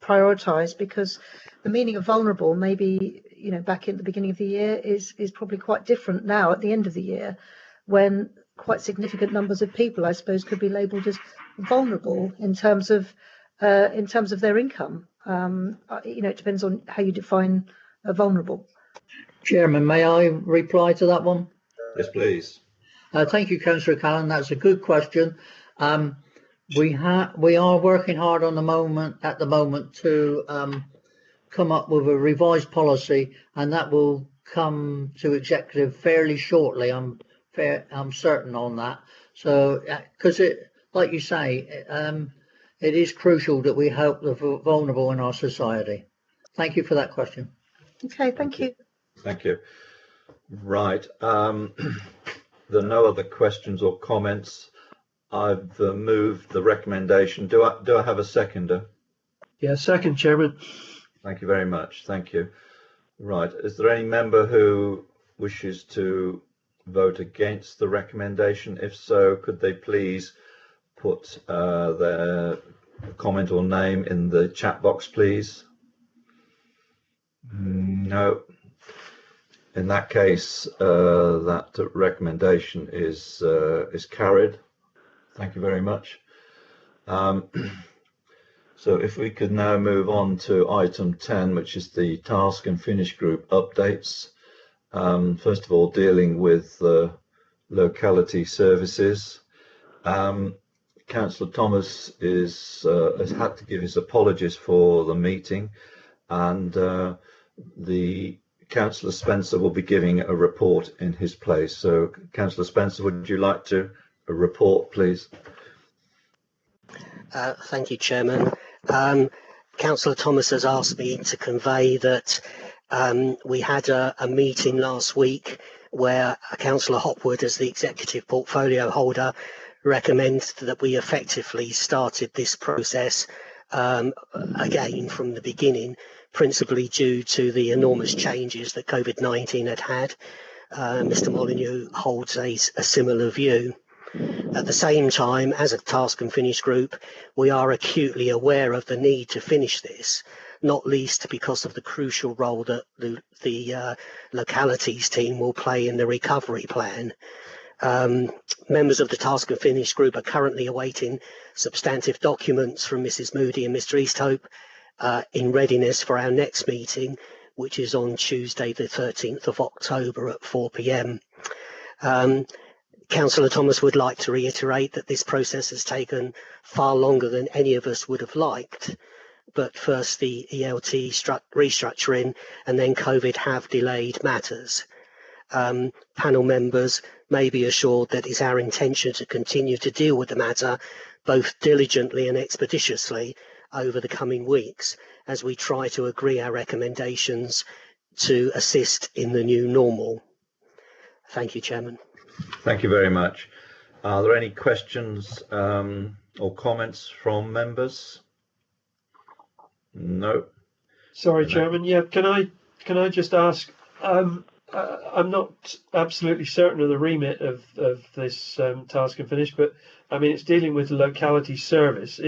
prioritised, because the meaning of vulnerable maybe back in the beginning of the year is probably quite different now at the end of the year, when quite significant numbers of people, I suppose, could be labelled as vulnerable in terms of their income. It depends on how you define a vulnerable. Chairman, may I reply to that one? Yes, please. Thank you, Councillor Callan. That's a good question. We are working hard at the moment to come up with a revised policy, and that will come to executive fairly shortly. I'm certain on that. So, because like you say, it is crucial that we help the vulnerable in our society. Thank you for that question. Okay, thank you. Thank you. Right. There are no other questions or comments. I've moved the recommendation. Do I have a seconder? Yeah, second, Chairman. Thank you very much. Thank you. Right. Is there any member who wishes to vote against the recommendation? If so, could they please put their comment or name in the chat box, please? No. In that case, that recommendation is carried. Thank you very much. So if we could now move on to item 10, which is the task and finish group updates. First of all, dealing with locality services. Councillor Thomas has had to give his apologies for the meeting, and the Councillor Spencer will be giving a report in his place. So, Councillor Spencer, would you like to report, please? Thank you, Chairman. Councillor Thomas has asked me to convey that we had a meeting last week where Councillor Hopwood, as the executive portfolio holder, recommends that we effectively started this process again from the beginning, principally due to the enormous changes that COVID-19 had. Mr. Molyneux holds a similar view. At the same time, as a task and finish group, we are acutely aware of the need to finish this, not least because of the crucial role that the localities team will play in the recovery plan. Members of the task and finish group are currently awaiting substantive documents from Mrs. Moody and Mr. Easthope in readiness for our next meeting, which is on Tuesday the 13th of October at 4 p.m. Councillor Thomas would like to reiterate that this process has taken far longer than any of us would have liked, but first the ELT restructuring and then COVID have delayed matters. Panel members may be assured that it's our intention to continue to deal with the matter both diligently and expeditiously over the coming weeks as we try to agree our recommendations to assist in the new normal. Thank you, Chairman. Thank you very much. Are there any questions or comments from members? No. Sorry, Chairman. Yeah, can I just ask? I'm not absolutely certain of the remit of this task and finish, but I mean it's dealing with the locality service.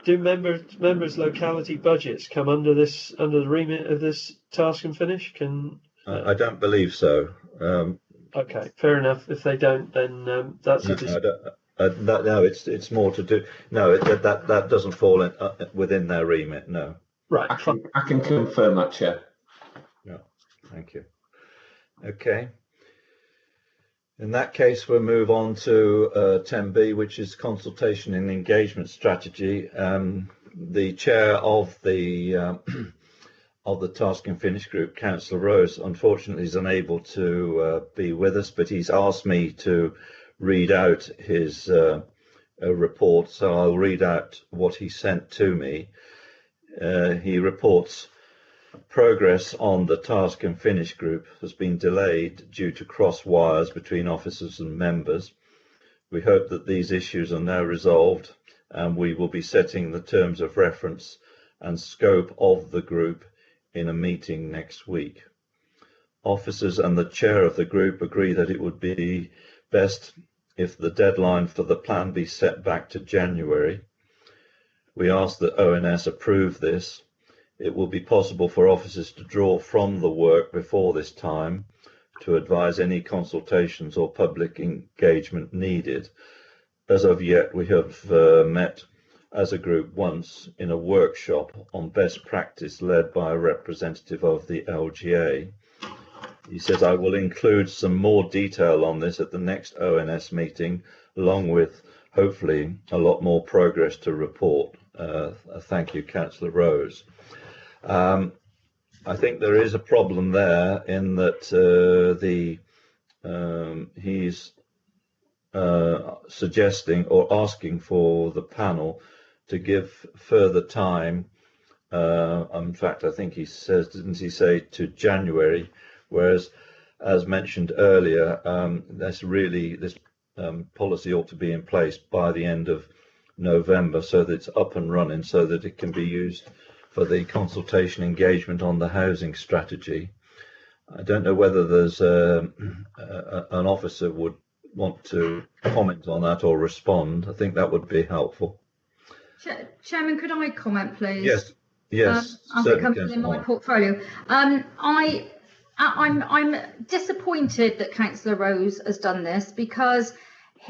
Do members' locality budgets come under the remit of this task and finish? I don't believe so. Okay, fair enough. If they don't, then that's no, it's more to do. No, that doesn't fall within their remit. No. Right. I can confirm that, Chair. No, thank you. Okay. In that case, we'll move on to 10B, which is consultation and engagement strategy. The chair of the task and finish group, Councillor Rose, unfortunately is unable to be with us, but he's asked me to read out his report, so I'll read out what he sent to me. He reports progress on the task and finish group has been delayed due to cross wires between officers and members. We hope that these issues are now resolved, and we will be setting the terms of reference and scope of the group in a meeting next week. Officers and the chair of the group agree that it would be best if the deadline for the plan be set back to January. We ask that ONS approve this. It will be possible for officers to draw from the work before this time to advise any consultations or public engagement needed. As of yet, we have met as a group once in a workshop on best practice led by a representative of the LGA. He says, I will include some more detail on this at the next ONS meeting, along with hopefully a lot more progress to report. Thank you, Councillor Rose. I think there is a problem there in that he's suggesting or asking for the panel to give further time. In fact, I think he says, didn't he say to January? Whereas, as mentioned earlier, this policy ought to be in place by the end of November, so that it's up and running, so that it can be used for the consultation engagement on the housing strategy. I don't know whether there's an officer would want to comment on that or respond. I think that would be helpful. Chairman, could I comment, please? Yes, yes. As it comes within my portfolio. I'm disappointed that Councillor Rose has done this, because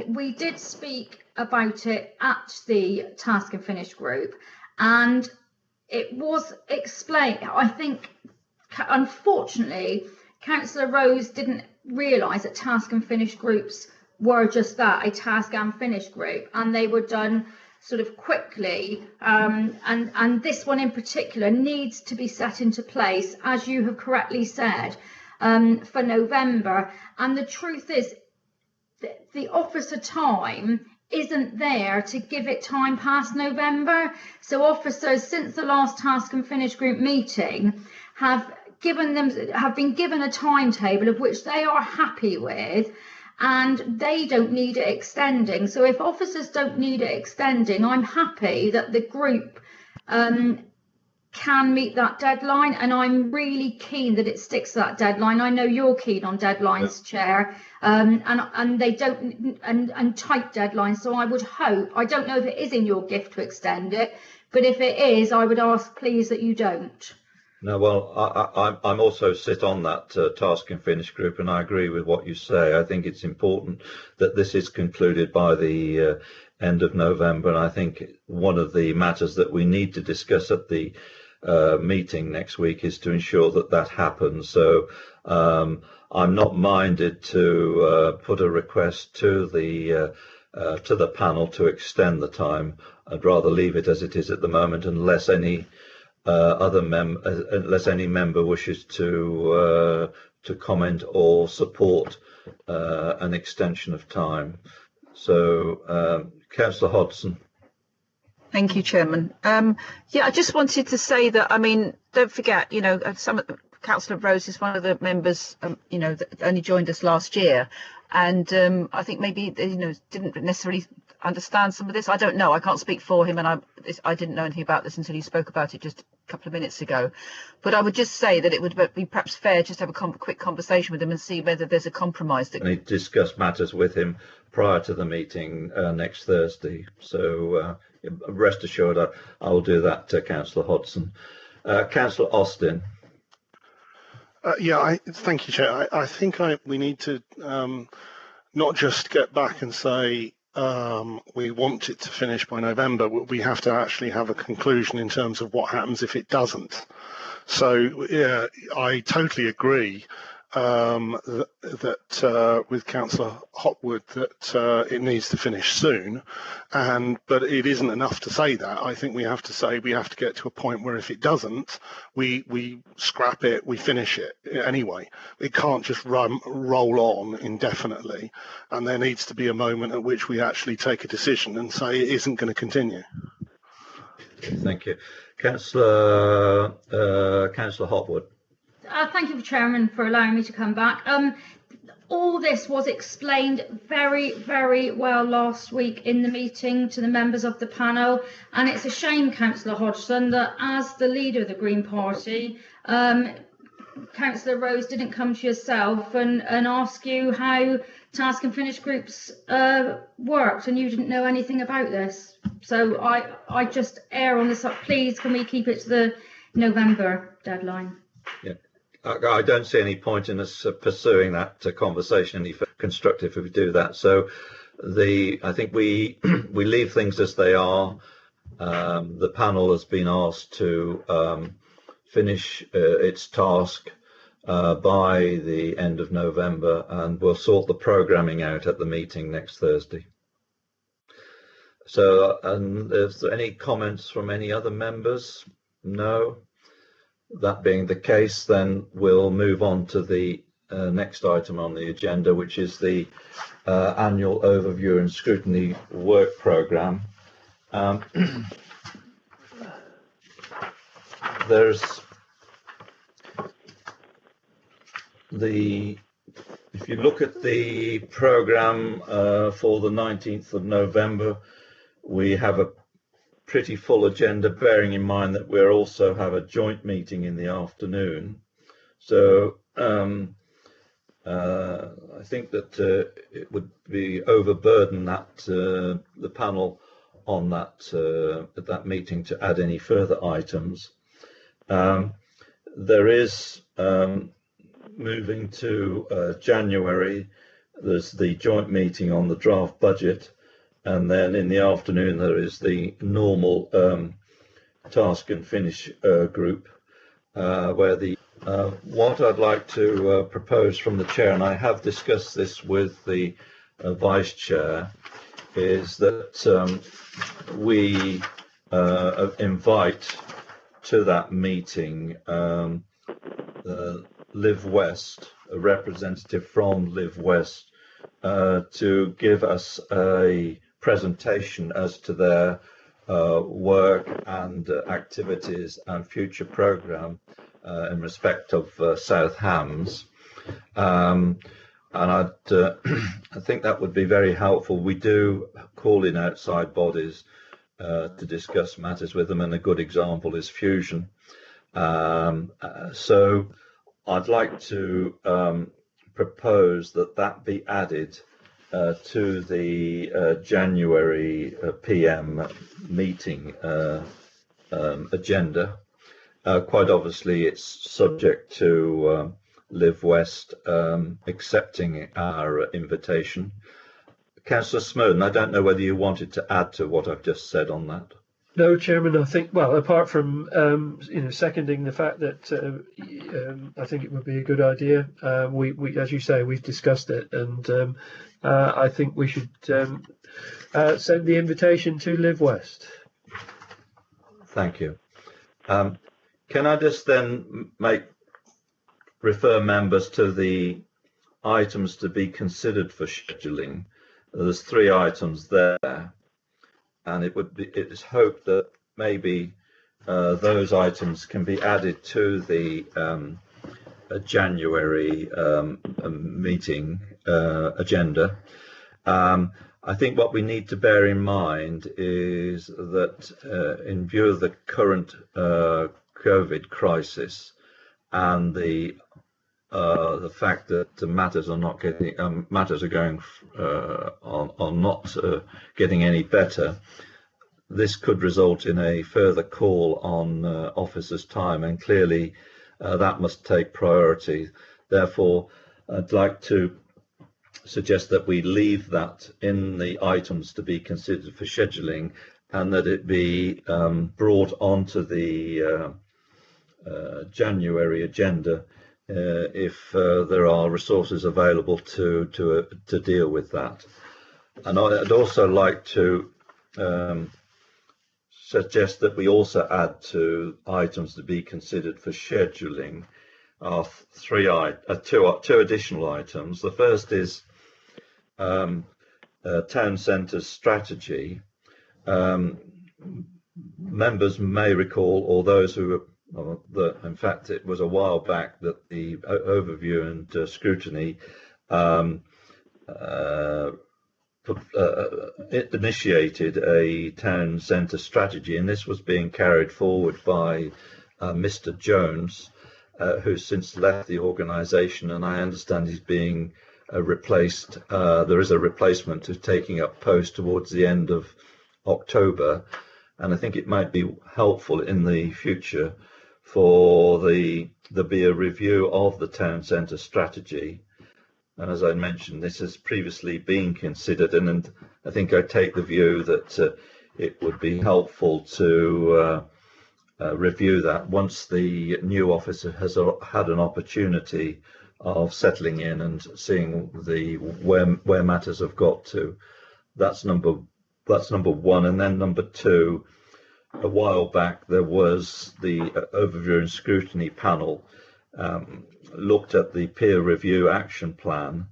we did speak about it at the Task and Finish group, and it was explained. I think, unfortunately, Councillor Rose didn't realise that Task and Finish groups were just that, a Task and Finish group, and they were done sort of quickly, and this one in particular needs to be set into place, as you have correctly said, for November. And the truth is, the officer time isn't there to give it time past November. So officers, since the last Task and Finish group meeting, have been given a timetable of which they are happy with, and they don't need it extending. So if officers don't need it extending, I'm happy that the group can meet that deadline, and I'm really keen that it sticks to that deadline. I know you're keen on deadlines, Chair, and they don't, and tight deadlines. So I would hope, I don't know if it is in your gift to extend it, but if it is, I would ask please that you don't. No, well, I'm also sit on that Task and Finish group, and I agree with what you say. I think it's important that this is concluded by the end of November, and I think one of the matters that we need to discuss at the meeting next week is to ensure that that happens. So I'm not minded to put a request to the panel to extend the time. I'd rather leave it as it is at the moment, unless any unless any member wishes to comment or support an extension of time. So, Councillor Hodson. Thank you, Chairman. Yeah, I just wanted to say that, I mean, don't forget, you know, Councillor Rose is one of the members, you know, that only joined us last year, and I think maybe, you know, didn't necessarily understand some of this. I don't know. I can't speak for him, and I didn't know anything about this until he spoke about it just a couple of minutes ago. But I would just say that it would be perhaps fair just to have a quick conversation with him and see whether there's a compromise. That... And discuss matters with him prior to the meeting next Thursday. So rest assured, I will do that, Councillor Hodson. Councillor Austin. Yeah, thank you, Chair. I think we need to not just get back and say we want it to finish by November, we have to actually have a conclusion in terms of what happens if it doesn't. So yeah, I totally agree that with Councillor Hopwood that it needs to finish soon, but it isn't enough to say that. I think we have to say we have to get to a point where if it doesn't, we scrap it, we finish it anyway. It can't just roll on indefinitely, and there needs to be a moment at which we actually take a decision and say it isn't going to continue. Thank you. Councillor Hopwood. Thank you, Chairman, for allowing me to come back. All this was explained very, very well last week in the meeting to the members of the panel, and it's a shame, Councillor Hodgson, that as the leader of the Green Party, Councillor Rose didn't come to yourself and ask you how Task and Finish groups worked, and you didn't know anything about this. So I just err on this. Please, can we keep it to the November deadline? Yeah. I don't see any point in us pursuing that conversation any constructive if we do that. So I think we leave things as they are. The panel has been asked to finish its task by the end of November, and we'll sort the programming out at the meeting next Thursday. So, is there any comments from any other members? No. That being the case, then we'll move on to the next item on the agenda, which is the annual overview and scrutiny work programme. If you look at the programme for the 19th of November, we have a pretty full agenda, bearing in mind that we'll also have a joint meeting in the afternoon So I think that it would be overburden that the panel on that at that meeting to add any further items. There is moving to January. There's the joint meeting on the draft budget, and then in the afternoon there is the normal task and finish group, where the what I'd like to propose from the chair, and I have discussed this with the vice chair, is that we invite to that meeting Live West, a representative from Live West, to give us a presentation as to their work and activities and future programme in respect of South Hams. And I think that would be very helpful. We do call in outside bodies to discuss matters with them, and a good example is Fusion. So I'd like to propose that be added to the January PM meeting agenda. Quite obviously, it's subject to Live West accepting our invitation. Councillor Snowden, I don't know whether you wanted to add to what I've just said on that. No, Chairman. I think, well, apart from seconding the fact that I think it would be a good idea. We, as you say, we've discussed it, and I think we should send the invitation to Live West. Thank you. Can I just then refer members to the items to be considered for scheduling? There's 3 items there, and it is hoped that maybe those items can be added to the January meeting agenda. I think what we need to bear in mind is that in view of the current COVID crisis and the fact that the matters are not getting not getting any better, this could result in a further call on officers' time, and clearly that must take priority. Therefore, I'd like to suggest that we leave that in the items to be considered for scheduling, and that it be brought onto the January agenda if there are resources available to deal with that. And I'd also like to suggest that we also add to items to be considered for scheduling are two additional items. The first is town centre strategy. Members may recall, or those who in fact it was a while back that the overview and scrutiny it initiated a town centre strategy, and this was being carried forward by Mr. Jones, who's since left the organisation, and I understand he's being replaced. There is a replacement who's taking up post towards the end of October, and I think it might be helpful in the future for there be a review of the town centre strategy. And as I mentioned, this has previously been considered, and I think I take the view that it would be helpful to review that once the new officer has had an opportunity of settling in and seeing where matters have got to. That's number one. And then number 2, a while back there was the overview and scrutiny panel looked at the peer review action plan,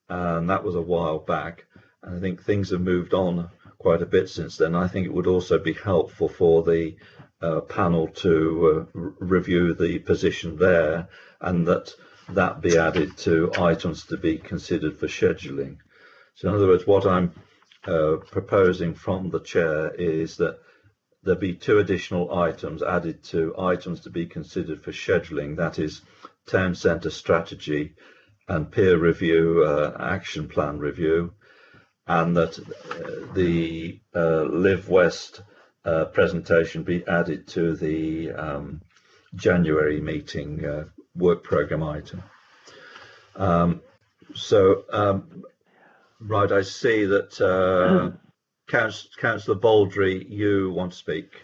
and that was a while back, and I think things have moved on quite a bit since then. I think it would also be helpful for the panel to review the position there, and that be added to items to be considered for scheduling. So in other words, what I'm proposing from the chair is that there'll be 2 additional items added to items to be considered for scheduling, that is town centre strategy and peer review, action plan review, and that the Live West presentation be added to the January meeting work programme item. Right, I see that Councillor Baldry, you want to speak.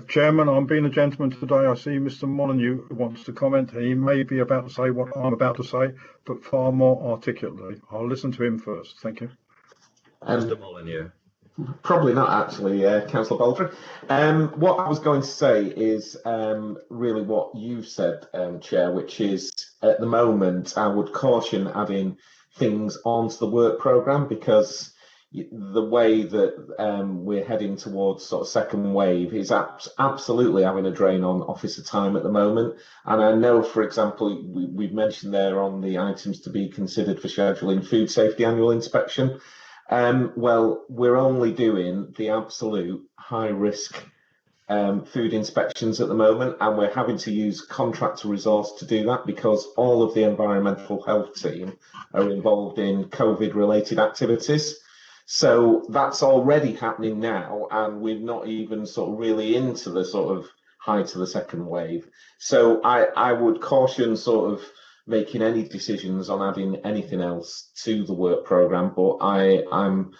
Chairman, I'm being a gentleman today. I see Mr. Molyneux wants to comment. He may be about to say what I'm about to say, but far more articulately. I'll listen to him first. Thank you. Mr. Molyneux. Probably not actually, Councillor Baldry. What I was going to say is really what you said, Chair, which is at the moment I would caution adding things onto the work programme, because the way that we're heading towards sort of second wave is absolutely having a drain on officer time at the moment. And I know, for example, we've mentioned there on the items to be considered for scheduling food safety annual inspection. Well, we're only doing the absolute high risk food inspections at the moment, and we're having to use contractor resource to do that because all of the environmental health team are involved in COVID related activities. So that's already happening now, and we're not even sort of really into the sort of height of the second wave. So I would caution sort of making any decisions on adding anything else to the work programme, but I'm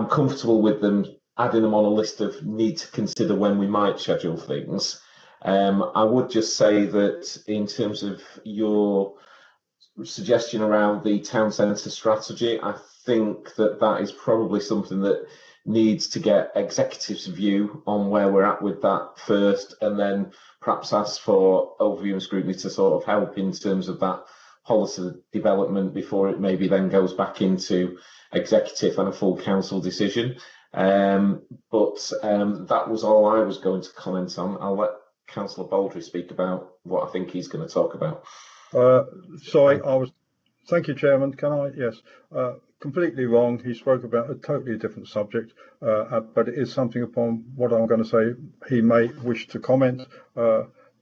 comfortable with them adding them on a list of need to consider when we might schedule things. I would just say that in terms of your suggestion around the town centre strategy, I think that is probably something that needs to get executive's view on where we're at with that first, and then perhaps ask for overview and scrutiny to sort of help in terms of that policy development before it maybe then goes back into executive and a full council decision. But that was all I was going to comment on. I'll let Councillor Baldry speak about what I think he's going to talk about. Thank you, Chairman. Can I? Yes. Completely wrong. He spoke about a totally different subject, but it is something upon what I'm going to say he may wish to comment,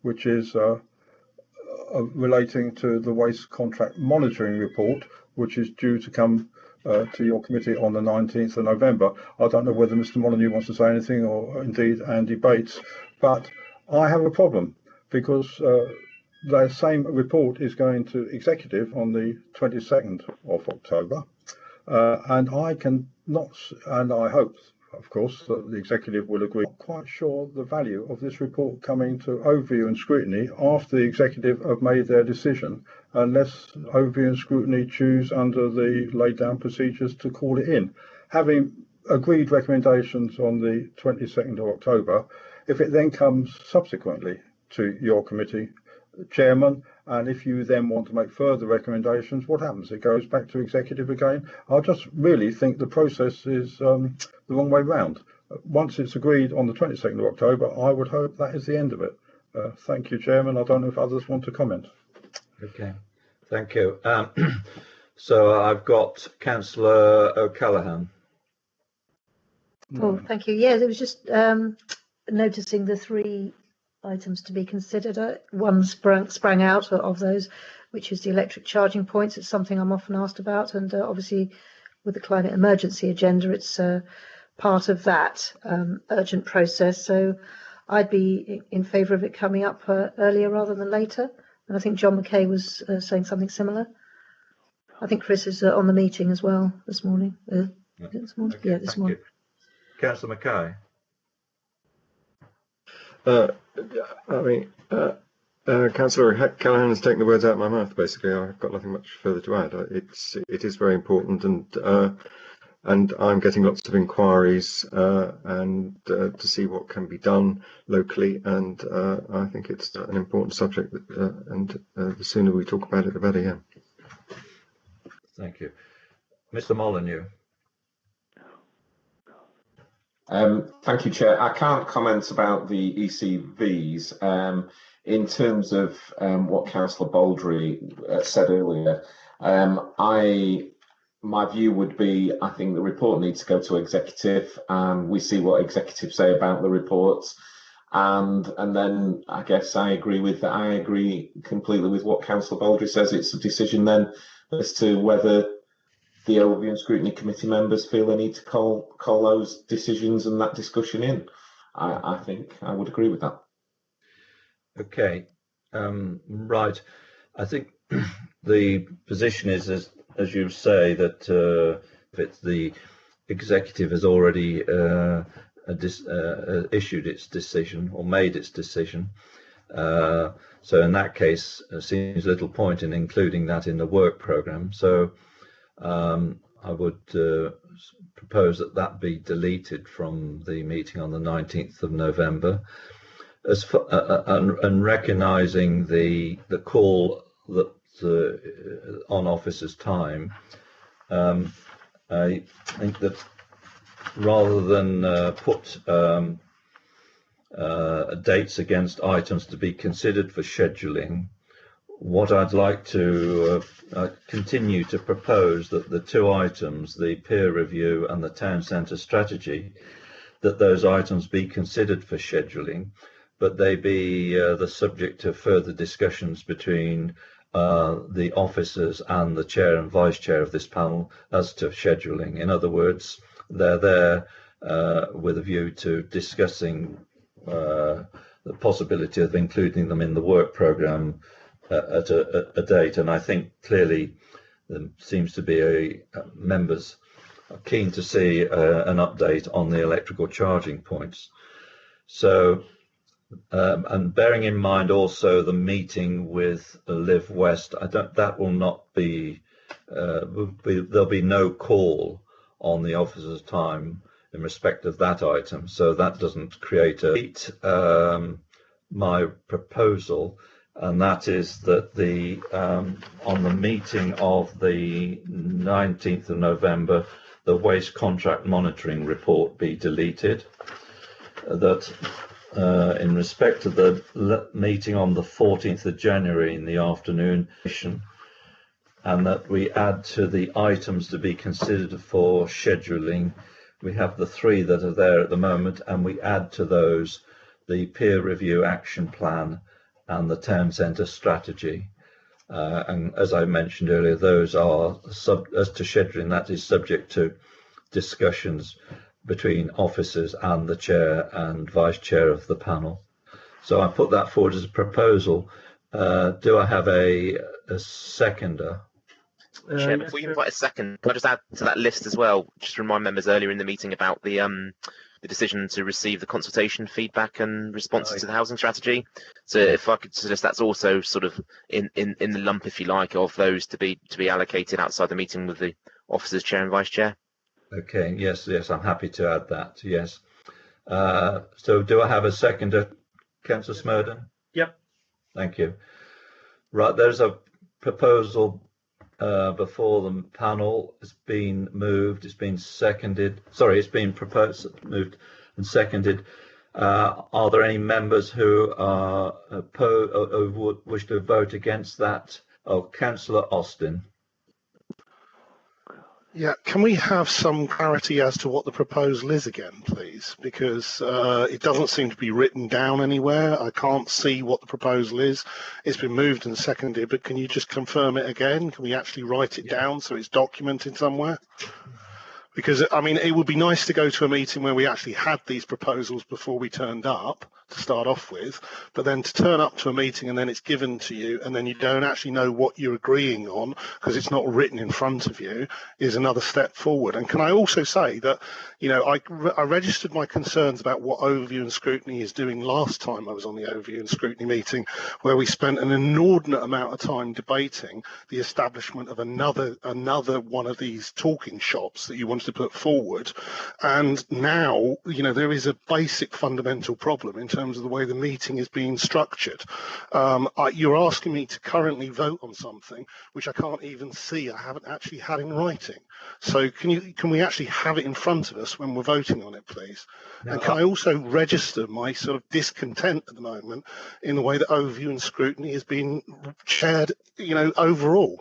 which is relating to the waste contract monitoring report, which is due to come to your committee on the 19th of November. I don't know whether Mr. Molyneux wants to say anything, or indeed Andy Bates, but I have a problem because the same report is going to executive on the 22nd of October. And I cannot, and I hope, of course, that the executive will agree. I'm not quite sure the value of this report coming to overview and scrutiny after the executive have made their decision, unless overview and scrutiny choose under the laid down procedures to call it in. Having agreed recommendations on the 22nd of October, if it then comes subsequently to your committee, Chairman, and if you then want to make further recommendations, what happens? It goes back to executive again. I just really think the process is the wrong way round. Once it's agreed on the 22nd of October, I would hope that is the end of it. Thank you, Chairman. I don't know if others want to comment. Okay, thank you. So I've got Councillor O'Callaghan. Oh, thank you. Yeah, it was just noticing the 3 items to be considered. One sprang out of those, which is the electric charging points. It's something I'm often asked about, and obviously with the climate emergency agenda, it's part of that urgent process. So I'd be in favour of it coming up earlier rather than later. And I think John McKay was saying something similar. I think Chris is on the meeting as well this morning. This morning? Okay, yeah, this morning. Councillor McKay. Councillor Callaghan has taken the words out of my mouth. Basically, I've got nothing much further to add. It is very important, and I'm getting lots of inquiries and to see what can be done locally. And I think it's an important subject, and the sooner we talk about it, the better. Yeah. Thank you, Mr. Molyneux. Thank you, Chair. I can't comment about the ECVs. In terms of what Councillor Baldry said earlier, I my view would be, I think the report needs to go to executive, and we see what executive say about the reports. And then I guess I agree completely with what Councillor Baldry says. It's a decision then as to whether the Overview and Scrutiny Committee members feel they need to call those decisions and that discussion in. I think I would agree with that. Okay, right. I think the position is, as you say, that if it's the executive has already issued its decision or made its decision, so in that case, there seems little point in including that in the work programme. So I would propose that be deleted from the meeting on the 19th of November. And recognising the call that on officers' time, I think that rather than put dates against items to be considered for scheduling, what I'd like to continue to propose that the two items, the peer review and the town centre strategy, that those items be considered for scheduling, but they be the subject of further discussions between the officers and the chair and vice chair of this panel as to scheduling. In other words, they're there with a view to discussing the possibility of including them in the work programme at a date. And I think clearly there seems to be members are keen to see an update on the electrical charging points. So, and bearing in mind also the meeting with Live West, that will not be, there'll be no call on the officer's time in respect of that item. So that doesn't create my proposal, and that is that on the meeting of the 19th of November, the waste contract monitoring report be deleted. That in respect of the meeting on the 14th of January in the afternoon, and that we add to the items to be considered for scheduling, we have the three that are there at the moment, and we add to those the peer review action plan and the town centre strategy. And as I mentioned earlier, those are as to scheduling, that is subject to discussions between officers and the chair and vice chair of the panel. So I put that forward as a proposal. Do I have a seconder? Chair, before you invite a second, can I just add to that list as well? Just remind members earlier in the meeting about the decision to receive the consultation feedback and responses to the housing strategy. So if I could suggest that's also sort of in the lump, if you like, of those to be allocated outside the meeting with the officers, chair and vice chair. Okay. Yes, I'm happy to add that. Yes. So do I have a seconder, Councillor Smurden? Yep. Thank you. Right, there's a proposal before the panel. It's been moved, it's been seconded. Sorry, it's been proposed, moved and seconded. Are there any members who are would wish to vote against that? Oh, Councillor Austin. Yeah, can we have some clarity as to what the proposal is again, please? Because it doesn't seem to be written down anywhere. I can't see what the proposal is. It's been moved and seconded, but can you just confirm it again? Can we actually write it down so it's documented somewhere? Because, I mean, it would be nice to go to a meeting where we actually had these proposals before we turned up to start off with, but then to turn up to a meeting and then it's given to you and then you don't actually know what you're agreeing on because it's not written in front of you is another step forward. And can I also say that, you know, I registered my concerns about what Overview and Scrutiny is doing last time I was on the Overview and Scrutiny meeting, where we spent an inordinate amount of time debating the establishment of another one of these talking shops that you wanted to put forward. And now, you know, there is a basic fundamental problem in terms of the way the meeting is being structured. You're asking me to currently vote on something which I can't even see. I haven't actually had in writing. So can we actually have it in front of us when we're voting on it, please? No, and can I also register my sort of discontent at the moment in the way that Overview and Scrutiny is being chaired, you know, overall?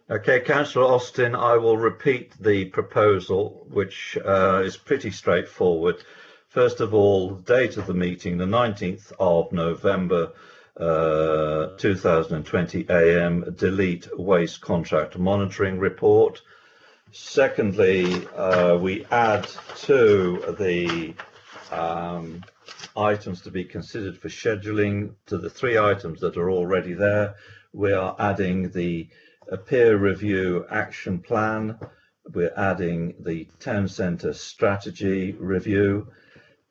Okay, Councillor Austin, I will repeat the proposal, which is pretty straightforward. First of all, the date of the meeting, the 19th of November 2020 AM, delete waste contract monitoring report. Secondly, we add to the items to be considered for scheduling, to the 3 items that are already there. We are adding the peer review action plan. We're adding the town centre strategy review,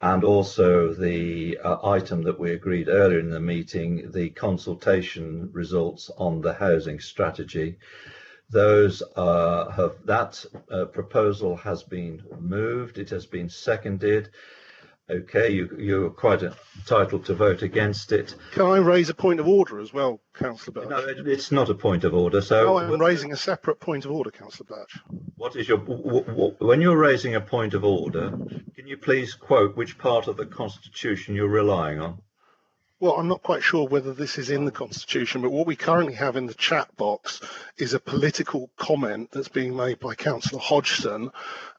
and also the item that we agreed earlier in the meeting, the consultation results on the housing strategy. Those that proposal has been moved. It has been seconded. Okay, you're quite entitled to vote against it. Can I raise a point of order as well, Councillor Birch? No, it's not a point of order. So no, I'm raising a separate point of order, Councillor Birch. What is your when you're raising a point of order? Can you please quote which part of the Constitution you're relying on? Well, I'm not quite sure whether this is in the Constitution, but what we currently have in the chat box is a political comment that's being made by Councillor Hodgson,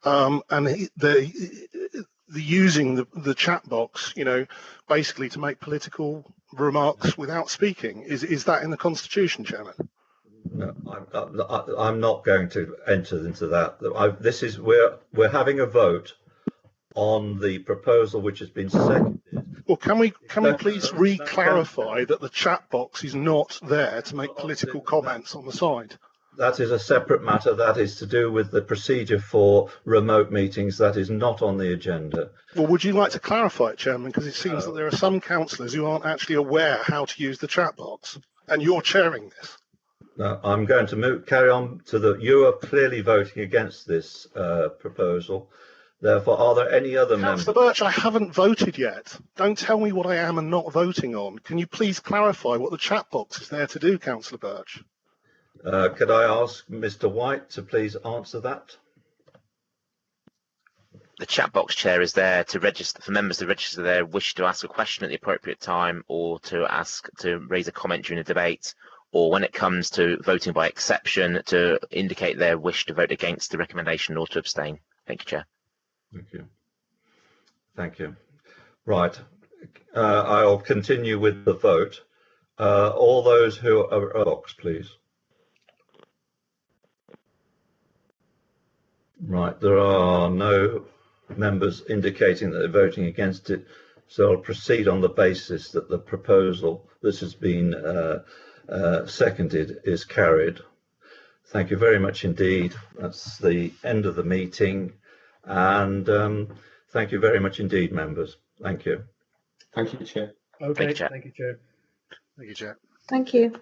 and they're using the chat box, you know, basically to make political remarks without speaking. Is that in the Constitution, Chairman? No, I'm not going to enter into that. We're having a vote on the proposal which has been seconded. Well, can we please re-clarify that the chat box is not there to make political comments on the side? That is a separate matter. That is to do with the procedure for remote meetings. That is not on the agenda. Well, would you like to clarify it, Chairman? Because it seems that there are some councillors who aren't actually aware how to use the chat box, and you're chairing this. No, I'm going to carry on to you are clearly voting against this proposal. Therefore, are there any other members? Councillor Birch, I haven't voted yet. Don't tell me what I am and not voting on. Can you please clarify what the chat box is there to do, Councillor Birch? Could I ask Mr. White to please answer that? The chat box, Chair, is there to register for members to register their wish to ask a question at the appropriate time, or to raise a comment during a debate, or when it comes to voting by exception, to indicate their wish to vote against the recommendation or to abstain. Thank you, Chair. Thank you. Thank you. Right. I'll continue with the vote. All those who are box, please. Right. There are no members indicating that they're voting against it, so I'll proceed on the basis that the proposal that has been seconded is carried. Thank you very much indeed. That's the end of the meeting. And thank you very much indeed, members. Thank you. Thank you, Chair. Okay, Thank you, Chair. Thank you, Chair. Thank you, Chair. Thank you.